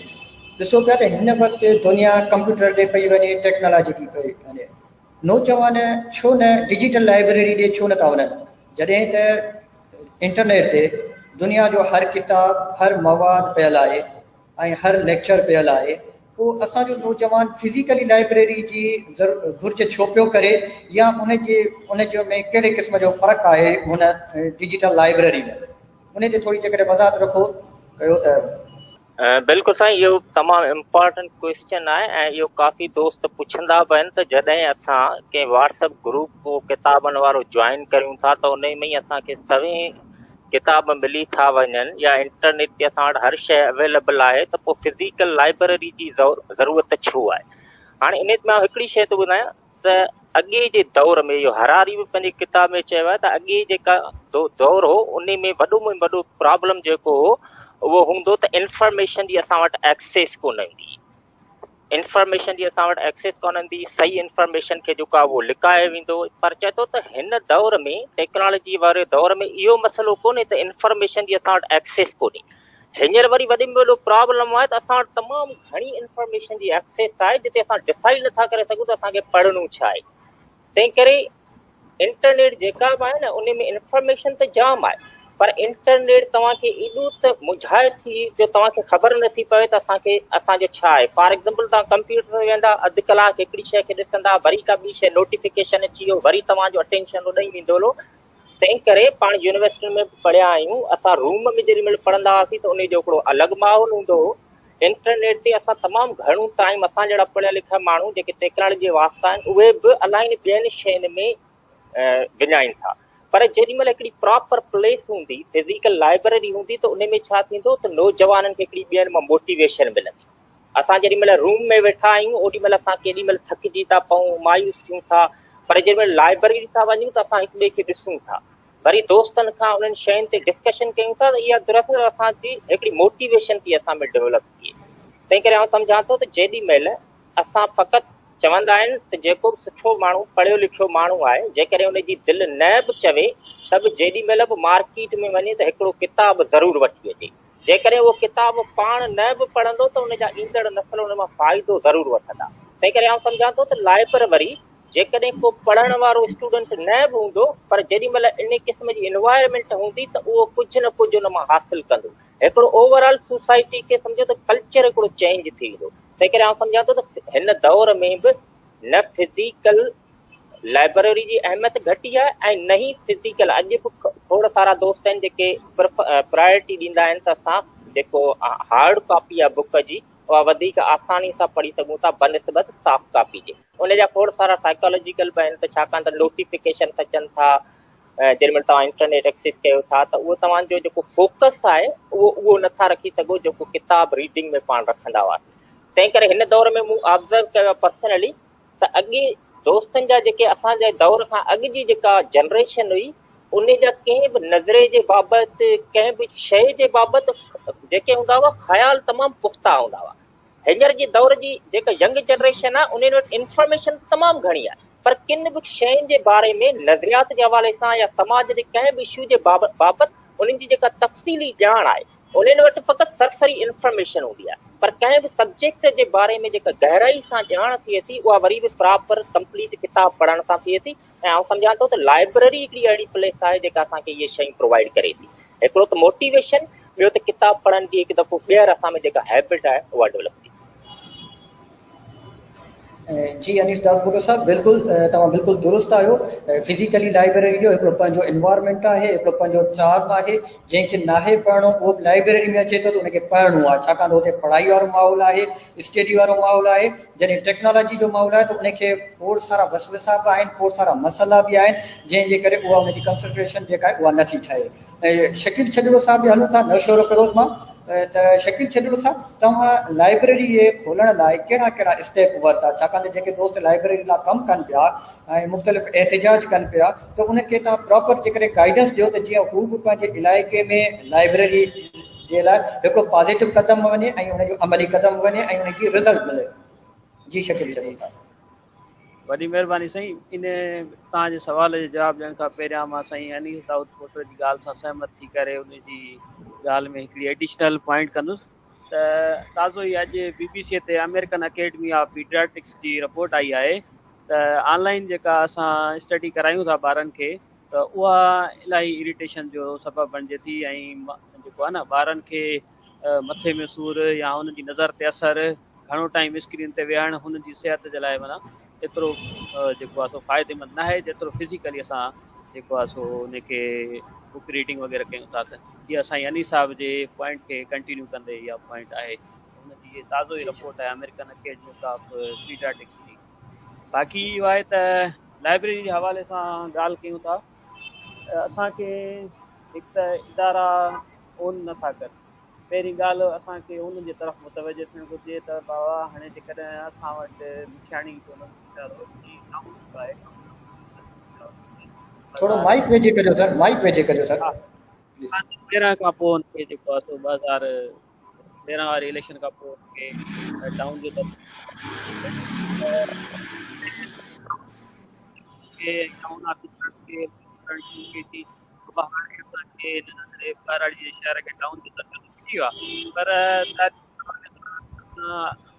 ॾिसो पिया त हिन वक़्तु दुनिया कंप्यूटर ते पई वञे, टेक्नोलॉजी थी पई वञे, नौजवान छो न डिजिटल लाइब्रेरी ॾे छो नथा वञनि जॾहिं त इंटरनेट ते दुनिया जो हर किताब, हर मवाद पियल आहे ऐं हर लेक्चर पियल आहे, पोइ असांजो नौजवान फिज़िकली लाइब्रेरी जी घुर्ज छो पियो करे, या उनजे में कहिड़े क़िस्म जो फ़र्क़ु आहे हुन डिजिटल लाइब्रेरी में, उन ते थोरी जेकॾहिं वज़ाहत रखो कयो त। बिल्कुलु साईं, इहो तमामु इम्पोर्टेंट क्वेश्चन आहे ऐं इहो काफ़ी दोस्त पुछंदा बि आहिनि त जॾहिं असां कंहिं व्हाट्सएप ग्रुप किताबनि वारो जॉइन करियूं था त उन में ई असांखे सभई किताब मिली था वञनि या इंटरनेट ते असां वटि हर शइ अवेलेबल आहे, त पोइ फिज़िकल लाइब्रेरी जी ज़रूरत छो आहे। हाणे इन में हिकिड़ी शइ थो ॿुधायां त अॻे जे दौर में इहो हरारी बि पंहिंजी किताब में चयो आहे त अॻे जेका दौर हो उन में वॾो प्रॉब्लम जेको हो उहो हूंदो त इंफॉर्मेशन जी असां वटि एक्सेस कोन हूंदी, सही इंफॉर्मेशन खे जेको आहे उहो लिकाए वेंदो। पर चए थो त हिन दौर में, टेक्नोलॉजी वारे दौर में इहो मसइलो कोन्हे त इंफॉर्मेशन जी असां वटि एक्सेस कोन्हे। हींअर वरी वॾे में वॾो प्रॉब्लम आहे त असां वटि तमामु घणी इंफॉर्मेशन जी एक्सेस आहे जिते असां डिसाइड नथा करे सघूं त असांखे पढ़णो छा आहे। तंहिं करे इंटरनेट जेका बि आहे न उन में इंफॉर्मेशन त जाम आहे, पर इंटरनेट तव्हांखे एॾो त मुझाए थी जो तव्हांखे ख़बर नथी पवे त असांजो छा आहे। फॉर एग्ज़ाम्पल तव्हां कंप्यूटर में वेंदा, अधु कलाक हिकिड़ी शइ खे ॾिसंदा, वरी का ॿी शइ नोटिफिकेशन अची वियो, वरी तव्हांजो अटेंशन उॾाई वेंदो हलो। तंहिं करे पाण यूनिवर्सिटी में पढ़िया आहियूं, असां रूम में जेॾी महिल पढ़ंदा हुआसीं त उनजो हिकिड़ो अलॻि माहौल हूंदो हो। इंटरनेट ते असां तमामु घणो टाइम, असां जहिड़ा पढ़ियल लिखियल माण्हू जेके टेक्नोलॉजी जे वास्ता आहिनि उहे बि अलाए ॿियनि शयुनि में विञाइनि था। पर जेॾी महिल हिकिड़ी प्रॉपर प्लेस हूंदी, फिज़िकल लाइब्रेरी हूंदी, त उन में छा थींदो त नौजवाननि खे हिकिड़ी ॿियनि मां मोटिवेशन मिलंदी। असां जेॾी महिल रूम में वेठा आहियूं ओॾी महिल असां केॾी महिल थकिजी था पऊं, मायूस थियूं था, पर जेॾी महिल लाइब्रेरी था वञूं त असां हिक ॿिए खे ॾिसूं था, वरी दोस्तनि खां उन्हनि शयुनि ते डिस्कशन कयूं था, त इहा दरअसल असांजी हिकिड़ी मोटिवेशन थी असां में डेवलप थिए। तंहिं करे आउं सम्झां थो त जेॾी महिल असां फ़क़ति चवंदा आहिनि त जेको बि सुठो माण्हू, पढ़ियो लिखियो माण्हू आहे, जेकॾहिं उनजी दिलि न बि चवे त बि जेॾी महिल बि मार्केट में वञे त हिकिड़ो किताब ज़रूरु वठी अचे। जेकॾहिं उहो किताब पाण न बि पढ़ंदो त उनजा ईंदड़ नस्ल उन मां फ़ाइदो ज़रूरु वठंदा। तंहिं करे आउं सम्झां थो त लाइब्रेरी जेकॾहिं को पढ़ण वारो स्टूडेंट न बि हूंदो, पर जेॾी महिल इन क़िस्म जी इन्वायरमेंट हूंदी त उहो कुझु न कुझु उन मां हासिलु कंदो। हिकिड़ो ओवरऑल सोसाइटी खे सम्झो त कल्चर हिकिड़ो चेंज थी वेंदो। तंहिं करे आउं सम्झां थो त हिन दौर में बि न फिज़िकल लाइब्रेरी जी अहमियत घटी आहे ऐं न ई फिज़िकल। अॼु बि खोड़ सारा दोस्त आहिनि जेके प्रायोरिटी ॾींदा आहिनि त असां जेको हार्ड कॉपी आहे बुक जी उहा वधीक आसानी सां पढ़ी सघूं था बनस्बत सॉफ्ट कॉपी जे। उनजा खोड़ सारा साइकोलॉजिकल बि आहिनि, त छाकाणि त नोटिफिकेशन अचनि था, जेॾी महिल तव्हां इंटरनेट एक्सेस कयो था त उहो तव्हांजो जेको फोकस आहे उहो नथा रखी सघो जेको किताब रीडिंग में पाण रखंदा हुआसीं। तंहिं करे हिन दौर में मूं ऑब्ज़र्व कयो आहे पर्सनली त अॻे दोस्तनि जा जेके असांजे दौर खां अॻु जी जेका जनरेशन हुई उन जा कंहिं बि नज़रे जे बाबति, कंहिं बि शइ जे बाबति जेके हूंदा हुआ ख़्याल तमामु पुख़्ता हूंदा हुआ। हींअर जे दौर जी जेका यंग जनरेशन आहे उन्हनि वटि इंफॉर्मेशन तमामु घणी आहे, पर किन बि शयुनि जे बारे में नज़रियात जे हवाले सां या समाज जे कंहिं बि इशू जे बाबति उन्हनि जी जेका तफ़सीली ॼाण आहे उन्हनि वटि फ़क़ति सरसरी इंफॉर्मेशन हूंदी आहे, पर कंहिं बि सब्जेक्ट जे बारे में जेका गहराई सां ॼाण थिए थी उहा वरी बि प्रॉपर कंप्लीट किताब पढ़ण सां थिए थी। ऐं आउं सम्झां थो त लाइब्रेरी हिकिड़ी अहिड़ी प्लेस आहे जेका असांखे इहे शयूं प्रोवाइड करे थी। हिकिड़ो त मोटिवेशन, ॿियो त किताब पढ़ण जी हिकु दफ़ो ॿीहर असां में जेका हैबिट आहे उहा डेवलप थी। जी अनीस दागुरो साहब, बिल्कुलु तव्हां बिल्कुलु दुरुस्त आहियो। फिज़िकली लाइब्रेरी जो हिकिड़ो पंहिंजो इन्वायरमेंट आहे, हिकिड़ो पंहिंजो चार्म आहे। जंहिंखे नाहे पढ़णो उहो बि लाइब्रेरी में अचे थो त उनखे पढ़णो आहे, छाकाणि त हुते पढ़ाई वारो माहौल आहे, स्टडी वारो माहौल आहे। जॾहिं टेक्नोलॉजी जो माहौल आहे त उनखे खोड़ सारा वसवसा बि आहिनि, खोड़ सारा मसइला बि आहिनि जंहिंजे करे उहा उनजी कंसंट्रेशन जेका आहे उहा नथी ठहे। शकील छॾड़ो साहब बि हलूं था नौशहर फिरोज़ मां। त शकील छॾड़ो साहब, तव्हां लाइब्रेरी जे खोलण लाइ कहिड़ा कहिड़ा स्टेप वरिता, छाकाणि त जेके दोस्त लाइब्रेरी लाइ कमु कनि पिया ऐं मुख़्तलिफ़ एहतिजाज कनि पिया त उनखे तव्हां प्रॉपर जेकॾहिं गाइडेंस ॾियो त जीअं हू बि पंहिंजे इलाइक़े में लाइब्रेरी जे लाइ हिकिड़ो पॉज़िटिव क़दम वञे ऐं उनजो अमली क़दम वञे ऐं उनजी रिज़ल्ट मिले। जी शकील छॾड़ो साहब। वॾी महिरबानी साईं। इन तव्हांजे सवाल जो जवाबु ॾियण खां पहिरियां मां साईं अनीस दाऊद कोटरे जी ॻाल्हि सां सहमत थी करे उनजी ॻाल्हि में हिकिड़ी एडिशनल पॉइंट कंदुसि त ताज़ो ई अॼु BBC ते अमेरिकन अकेडमी ऑफ पीडियाट्रिक्स जी रिपोर्ट आई आहे त ऑनलाइन जेका असां स्टडी करायूं था ॿारनि खे त त उहा इलाही इरिटेशन जो सबबु बणिजे थी। ऐं जेको आहे न ॿारनि खे मथे में सूरु या हुनजी नज़र ते असरु, घणो टाइम स्क्रीन ते विहणु हुनजी सिहत जे लाइ माना एतिरो जेको आहे सो फ़ाइदेमंद न आहे जेतिरो फिज़िकली असां जेको आहे सो उनखे बुक रीडिंग वग़ैरह कयूं था। त इहा असांजी अनी साहब जे पॉइंट खे कंटिन्यू कंदे इहा पॉइंट आहे। हुनजी इहा ताज़ो ई रिपोर्ट आहे अमेरिकन अकेडमी ऑफ पीडियाट्रिक्स जी। बाक़ी इहो आहे त लाइब्रेरी जे हवाले सां ॻाल्हि कयूं था, असांखे हिकु त इदारा ओन नथा कनि। पहिरीं ॻाल्हि असांखे उन्हनि जे तरफ़ मुतवजह थियणु घुरिजे त बाबा हाणे जेकॾहिं असां वटि मुखियाणी थोरो माइक वेझे करियो सर, माइक वेझे करियो सर। 13 खां पोइ हुनखे जेको आहे सो 2013 वारे इलेक्शन खां पोइ हुनखे टाउन जे टाउन ऑफिसर खे शहर खे टाउन जो दर्जो मिली वियो आहे। पर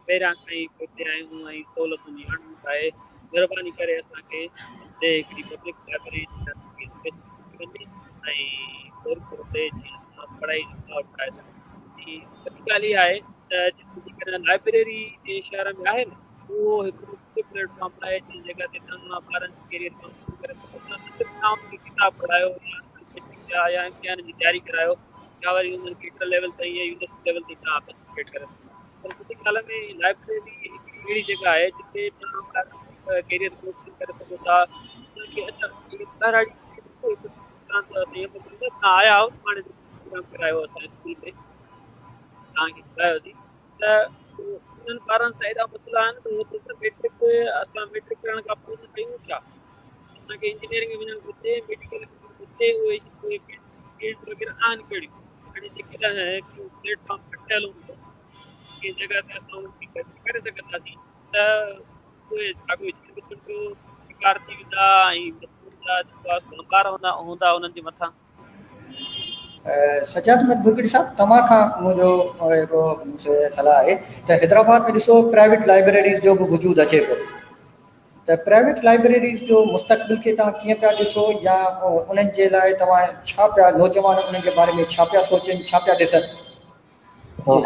पहिरियां खां ई हिते आहियूं ऐं सहूलियतुनि जी अणमुख आहे। महिरबानी करे असांखे हिते हिकिड़ी पब्लिक लाइब्रेरी ऐं पढ़ाई ठाहे सघूं। ॻाल्हि इहा आहे त जेकॾहिं लाइब्रेरी जे शहर में आहे न, उहो हिकिड़ो प्लेटफॉर्म आहे जंहिं जॻह ते तव्हां ॿारनि जे कैरियर करे सघो था। तव्हां उनखे किताबु पढ़ायो या इम्तिहान जी तयारी करायो या वरी उन्हनि खे हिकु लेवल ताईं या यूनिवर्सिटी लेवल ताईं तव्हां पार्टिसिपेट करे सघो। पर फिलहाल में लाइब्रेरी हिकिड़ी अहिड़ी जॻह आहे जिते तव्हां कैरियर कोर्स करे सघो था। तव्हां आया आहियो हाणे प्रोग्राम करायो असांजे स्कूल में, तव्हांखे ॿुधायोसीं त उन्हनि ॿारनि सां एॾा मसइला आहिनि त असां मेट्रिक करण खां पोइ न कयूं छा? असांखे इंजीनियरिंग में वञणु घुरिजे, मेडिकल घुरिजे, उहे फील्ड वग़ैरह आहिनि कहिड़ियूं। हाणे जेकॾहिं प्लेटफॉर्म ठहियल हूंदो कंहिं जॻह ते असां उनखे करे सघंदासीं त उहे शिकार थी वेंदा ऐं ॿार हूंदा उन्हनि जे मथां। सजाद अहमद बुरगड़ी साहब, तव्हां खां मुंहिंजो हिकिड़ो सलाह आहे त हैदराबाद में ॾिसो प्राइवेट लाइब्रेरीज़ जो बि वजूदु अचे पियो, त प्राइवेट लाइब्रेरीज़ जो मुस्तक़बिल खे तव्हां कीअं पिया ॾिसो या उन्हनि जे लाइ तव्हां छा पिया नौजवान उन्हनि जे बारे में छा पिया सोचनि, छा पिया ॾिसनि?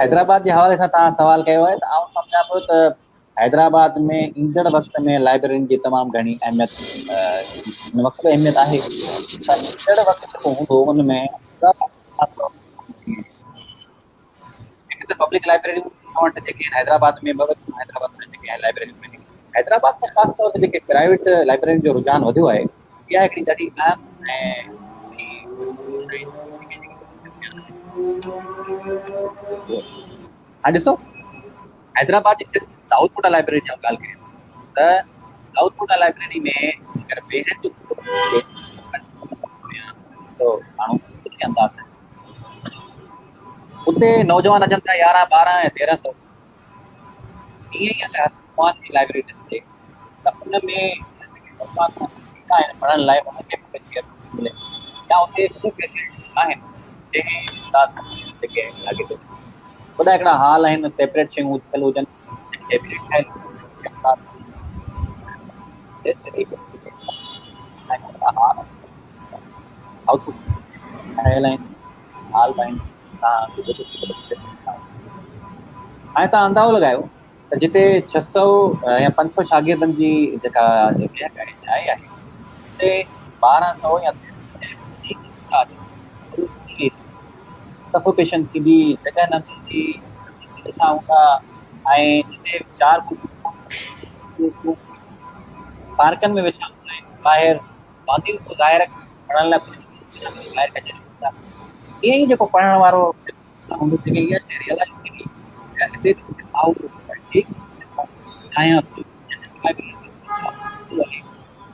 हैदराबाद जे हवाले सां तव्हां सवाल कयो आहे त आउं सम्झां पियो त हैदराबाद में ईंदड़ वक़्त में लाइब्रेरियुनि जी तमामु घणी अहमियत हिन वक़्तु बि अहमियत आहे। त ईंदड़ वक़्तु जेको हूंदो उन में हिकु त पब्लिक लाइब्रेरियूं वटि जेके हैदराबाद में हैदराबाद में जेके लाइब्रेरियूं में हैदराबाद में ख़ासि तौर ते जेके प्राइवेट लाइब्रेरियुनि जो रुझान वधियो आहे, इहा हिकिड़ी ॾाढी अहम ऐं हाणे ॾिसो हैदराबाद जी दाऊदपुरा लाइब्रेरी जी ॻाल्हि कयूं त दाऊदपुरा लाइब्रेरी में अगरि ॿियनि जो माण्हू अंदाज़ उते नौजवान अचनि था 11, 12 ऐं 1300। ईअं ई अगरि जी लाइब्रेरी ॾिसजे त उन में पढ़ण लाइ उनखे मिले या उते आहिनि जंहिं जेके लॻे थो वॾा हिकिड़ा हॉल आहिनि, सेपरेट शयूं थियल हुजनि, हाणे तव्हां अंदाज़ो लॻायो त जिते 600 या 500 शागिर्दनि जी जेका जाइ आहे उते 1200 या सफोकेशन थींदी, जॻह न थींदी हूंदा ऐं जिते 4 पार्कनि में वेठा हूंदा आहिनि, ॿाहिरि वांदियूं ॿाहिरि पढ़ण लाइ ॿाहिरि अची सघंदा। ईअं ई जेको पढ़ण वारो हूंदो जेके इहा शइ रियलाइज़ थींदी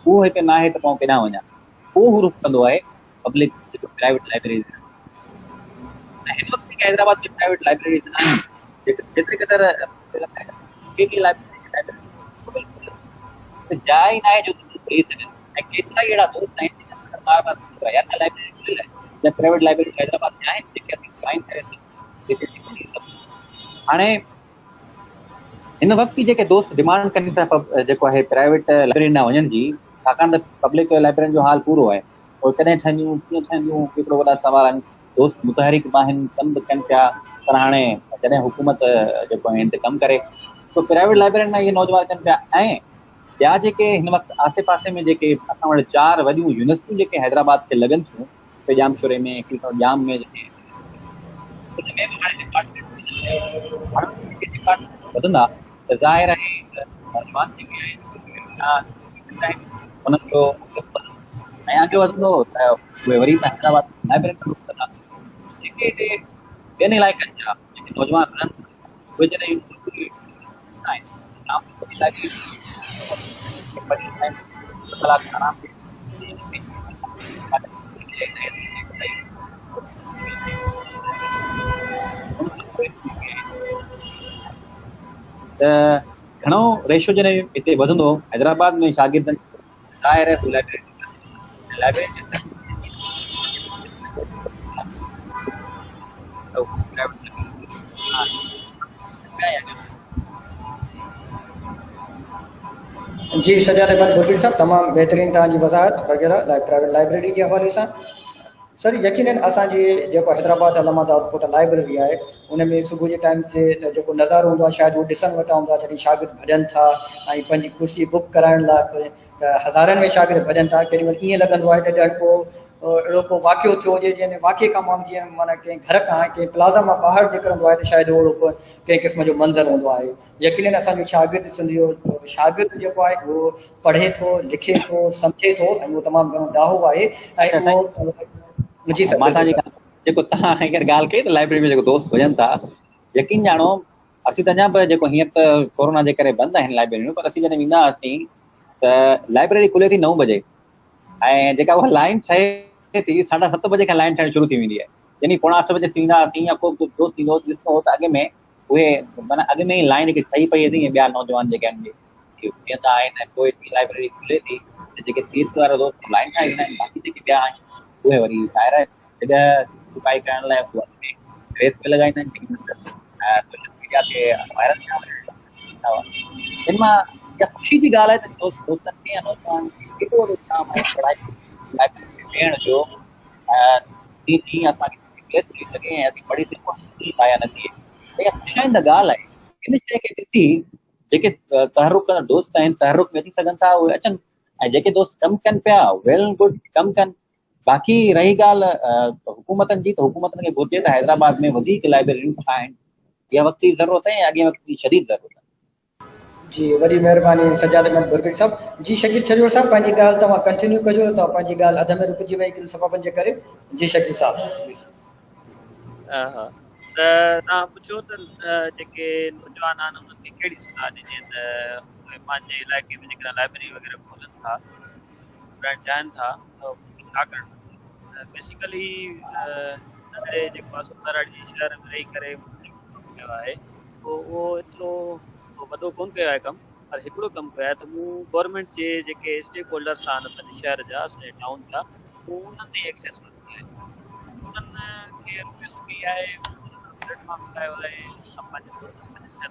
उहो हिते न आहे त मां केॾांहुं वञा, उहो रुख कंदो आहे पब्लिक जेको प्राइवेट लाइब्रेरीज़। हिन वक़्तु जेके हैदराबाद में प्राइवेट लाइब्रेरीज़ आहिनि जेतिरे क़दुरु जाइ न आहे जो ॾेई सघनि, ऐं केतिरा ई अहिड़ा दोस्त आहिनि प्राइवेट लाइब्रेरी हैदराबाद में आहिनि जेके जॉइन करे हाणे हिन वक़्तु जेके दोस्त डिमांड कनि था जेको आहे प्राइवेट लाइब्रेरी न वञण जी, छाकाणि त पब्लिक लाइब्रेरी जो हाल पूरो आहे, त पोइ कॾहिं ठहंदियूं कीअं ठहंदियूं केतिरो वॾा सवाल आहिनि। दोस्त मुतहरिक बि आहिनि, कम बि कनि पिया, पर हाणे जॾहिं हुकूमत जेको आहे हिन ते कमु करे तो प्राइवेट लाइब्रेरियुनि में इहे नौजवान अचनि पिया। ऐं ॿिया जेके हिन वक़्तु आसे पासे में जेके असां वटि 4 वॾियूं यूनिवर्सिटियूं जेके हैदराबाद खे लॻनि थियूं, जामशोरे में, हिकिड़ी जाम में, जेके उनमें बि हाणे डिपार्टमेंट वधंदा त ज़ाहिर आहे नौजवान जेके आहिनि उन्हनि जो ऐं अॻिते वधंदो त उहे वरी हैदराबाद लाइब्रेरी में रुख कंदा। जेके हिते ॿियनि इलाइक़नि जा जेके नौजवान रहनि था उहे जॾहिं कलाक आराम त घणो रेशो जॾहिं हिते वधंदो हैदराबाद में शागिर्दनि ज़ाहिर आहे लाइब्रेरी जी सजाद अहमद गुरबीर साहब, तमामु बहितरीन तव्हांजी वज़ाहत वग़ैरह प्राइवेट लाइब्रेरी जे हवाले सां। सर यकीनन असांजी जेको हैदराबाद अलामा दाऊद लाइब्रेरी आहे उन में सुबुह जे टाइम ते जेको नज़ारो हूंदो आहे शायदि उहो ॾिसण वटां हूंदो आहे, जॾहिं शागिर्द भॼनि था ऐं पंहिंजी कुर्सी बुक कराइण लाइ त हज़ारनि में शागिर्द भॼनि था। केॾीमहिल ईअं लॻंदो आहे त ॼण को अहिड़ो को वाक़ियो थियो हुजे जंहिंमें वाक़िए खां माण्हू जीअं माना कंहिं घर खां कंहिं प्लाज़ा मां ॿाहिरि निकिरंदो आहे त शायदि उहो कंहिं क़िस्म जो मंज़र हूंदो आहे। यकीनन असांजो शागिर्द सिंधियो शागिर्द जेको आहे उहो पढ़े थो, लिखे थो, सम्झे थो ऐं उहो तमामु घणो ॾाहो आहे। ऐं उहो जी सर, मां तव्हांजी जेको तव्हां हींअर ॻाल्हि कई त लाइब्रेरी में जेको दोस्त हुजनि था, यकीन ॼाणो असीं त अञा बि जेको हींअर त कोरोना जे करे बंदि आहिनि लाइब्रेरियूं, पर असीं जॾहिं वेंदा हुआसीं त लाइब्रेरी खुले थी 9 बजे ऐं जेका उहा लाइन ठहे थी 7:30 बजे खां लाइन ठहिणु शुरू थी वेंदी आहे। यानी 7:45 बजे थी वेंदा हुआसीं या को दोस्त ईंदो ॾिसंदो हो त अॻु में उहे माना अॻु में ई लाइन हिकु ठही पई हूंदी। ॿिया नौजवान जेके आहिनि वेंदा आहिनि, पोइ लाइब्रेरी खुले थी त जेके सीट वारा दोस्त लाइन ठाहे वेंदा आहिनि, बाक़ी जेके ॿिया आहिनि उहे वरी ॿाहिरि जॻह चुकाई करण लाइ ड्रेस बि लॻाईंदा आहिनि। सोशल मीडिया ते वायरल हिन मां इहा ख़ुशी जी ॻाल्हि आहे त दोस्तनि खे या नौजवान केॾो उत्साह आहे पढ़ाई ॾियण जो, जीअं असांखे प्लेस मिली सघे ऐं असीं पढ़ी सघूं या न थिए। इहा ख़ुशाईंदा ॻाल्हि आहे। इन शइ खे ॾिसी जेके तहरुक कंदड़ दोस्त आहिनि तहरुक में अची सघनि था उहे अचनि, ऐं जेके दोस्त कमु कनि पिया वेल गुड कमु कनि। बाक़ी रही ॻाल्हि हुकूमतनि जी, त हुकूमतनि खे घुरिजे त हैदराबाद में वधीक लाइब्रेरियूं ठाहिनि। इहा वक़्त जी ज़रूरत आहे ऐं अॻे वक़्त जी शदीद ज़रूरत आहे। जी वॾी महिरबानी सजाद अहमद गुरबीर साहब। जी शकील छजूर साहब, पंहिंजी ॻाल्हि तव्हां कंटिन्यू कजो, तव्हां पंहिंजी ॻाल्हि अध में रुकिजी वई किन सबबनि जे करे। जी शकील साहब। हा त तव्हां पुछो त जेके नौजवान आहिनि उन्हनि खे कहिड़ी सलाह ॾिजे त उहे पंहिंजे इलाइक़े में जेकॾहिं लाइब्रेरी वग़ैरह खोलनि था, पढ़णु चाहिनि था त छा करणु। बेसिकली नंढड़े जेको आहे सो शहर में रही करे कयो आहे, पोइ उहो एतिरो वॾो कोन कयो आहे कमु, पर हिकिड़ो कमु कयो आहे त मूं गवर्नमेंट जे जेके स्टेक होल्डर्स आहिनि असांजे शहर जा, असांजे टाउन जा, उहो उन्हनि ते एक्सेस वरिती आहे। उन्हनि खे रिक्वेस्ट कई आहे, प्लेटफॉर्म ठाहियो आहे, पंहिंजे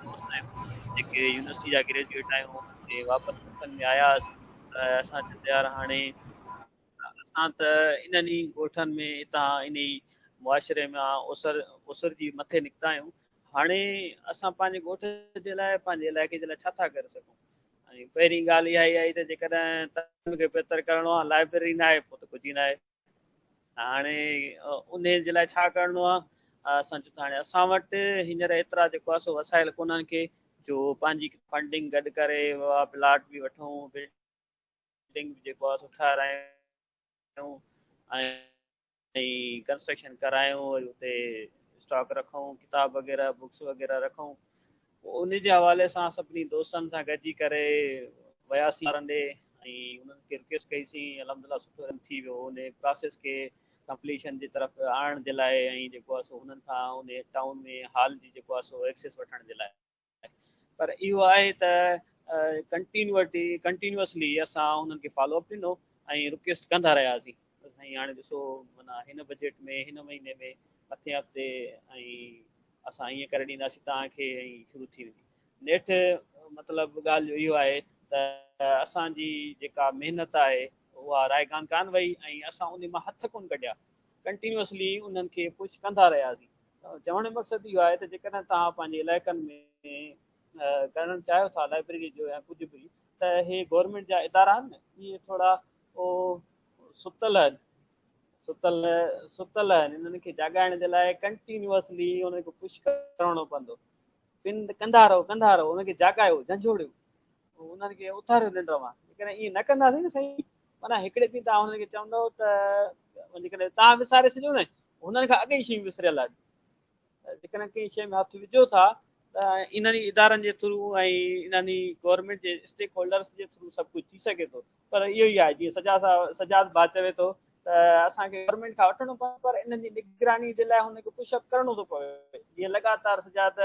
दोस्त आहियूं जेके यूनिवर्सिटी जा ग्रेजुएट आहियूं जे वापसि मुल्कनि में आयासीं त असां चवंदा यार हाणे असां त इन्हनि ई ॻोठनि में हितां इन ई मुआशिरे में उसर जी मथे निकिता आहियूं। हाणे असां पंहिंजे ॻोठ जे लाइ पंहिंजे इलाइक़े जे लाइ छा था करे सघूं। ऐं पहिरीं ॻाल्हि इहा ई आई त जेकॾहिं तव्हां खे बहितर करिणो आहे, लाइब्रेरी न आहे पोइ त कुझु ई न आहे। हाणे उन जे लाइ छा करिणो आहे, असां चयो त हाणे असां वटि हींअर एतिरा जेको आहे सो वसाइल कोन्हनि के जो पंहिंजी फंडिंग गॾु करे प्लाट बि वठूं, बिल्डिंग जेको आहे सो ठारायूं ऐं कंस्ट्रक्शन करायूं, वरी हुते स्टॉक रखूं, किताब वग़ैरह बुक्स वग़ैरह रखूं। उन जे हवाले सां सभिनी दोस्तनि सां गॾिजी करे वियासीं ॾे ऐं उन्हनि खे रिक्वेस्ट कईसीं। अलहमदिल्ला सुठो थी वियो उन प्रोसेस खे कंप्लीशन जी तरफ़ आणण जे लाइ, ऐं जेको आहे सो हुननि खां उन टाउन में हाल जी जेको आहे सो एक्सेस वठण जे लाइ। पर इहो आहे त कंटिन्यूअसली असां हुननि खे फॉलोअप ॾिनो ऐं रिक्वेस्ट कंदा रहियासीं। साईं हाणे ॾिसो माना हिन बजट में हिन महीने में मथे हफ़्ते ऐं असां ईअं करे ॾींदासीं तव्हांखे ऐं शुरू थी वेंदी नेठि। मतिलबु ॻाल्हि जो इहो आहे त असांजी जेका महिनत आहे उहा रायगान कान वई ऐं असां उन मां हथ कोन कढिया, कंटिन्यूअसली उन्हनि खे पुश कंदा रहियासीं। चवण जो मक़सदु इहो आहे त जेकॾहिं तव्हां पंहिंजे इलाइक़नि में करणु चाहियो था लाइब्रेरी जो या कुझु बि, त इहे गवर्नमेंट जा इदारा आहिनि न, इहे थोरा सुतल आहिनि, सुतल आहिनि। इन्हनि खे जाॻाइण जे लाइ कंटिन्यूअसली उन्हनि खे पुश करणो पवंदो। कंदा रहो, उनखे जाॻायो, झंझोड़ियो, उन्हनि खे उथारियो निंड मां। जेकॾहिं ईअं न कंदासीं न साईं, माना हिकिड़े ॾींहुं तव्हां हुननि खे चवंदव त जेकॾहिं तव्हां विसारे छॾियो न, हुननि खां अॻे ई शयूं विसरियल आहिनि। जेकॾहिं कंहिं शइ में हथु विझो था त इन्हनि इदारनि जे थ्रू ऐं इन्हनि गवर्नमेंट जे स्टेक होल्डर्स जे थ्रू सभु कुझु थी सघे थो। पर इहो ई आहे, जीअं सजाद भाउ चवे थो त असांखे गवर्नमेंट खां वठिणो पवंदो, पर इन्हनि जी निगरानी जे लाइ हुनखे पुशअप करिणो थो पवे। जीअं लगातार सजाद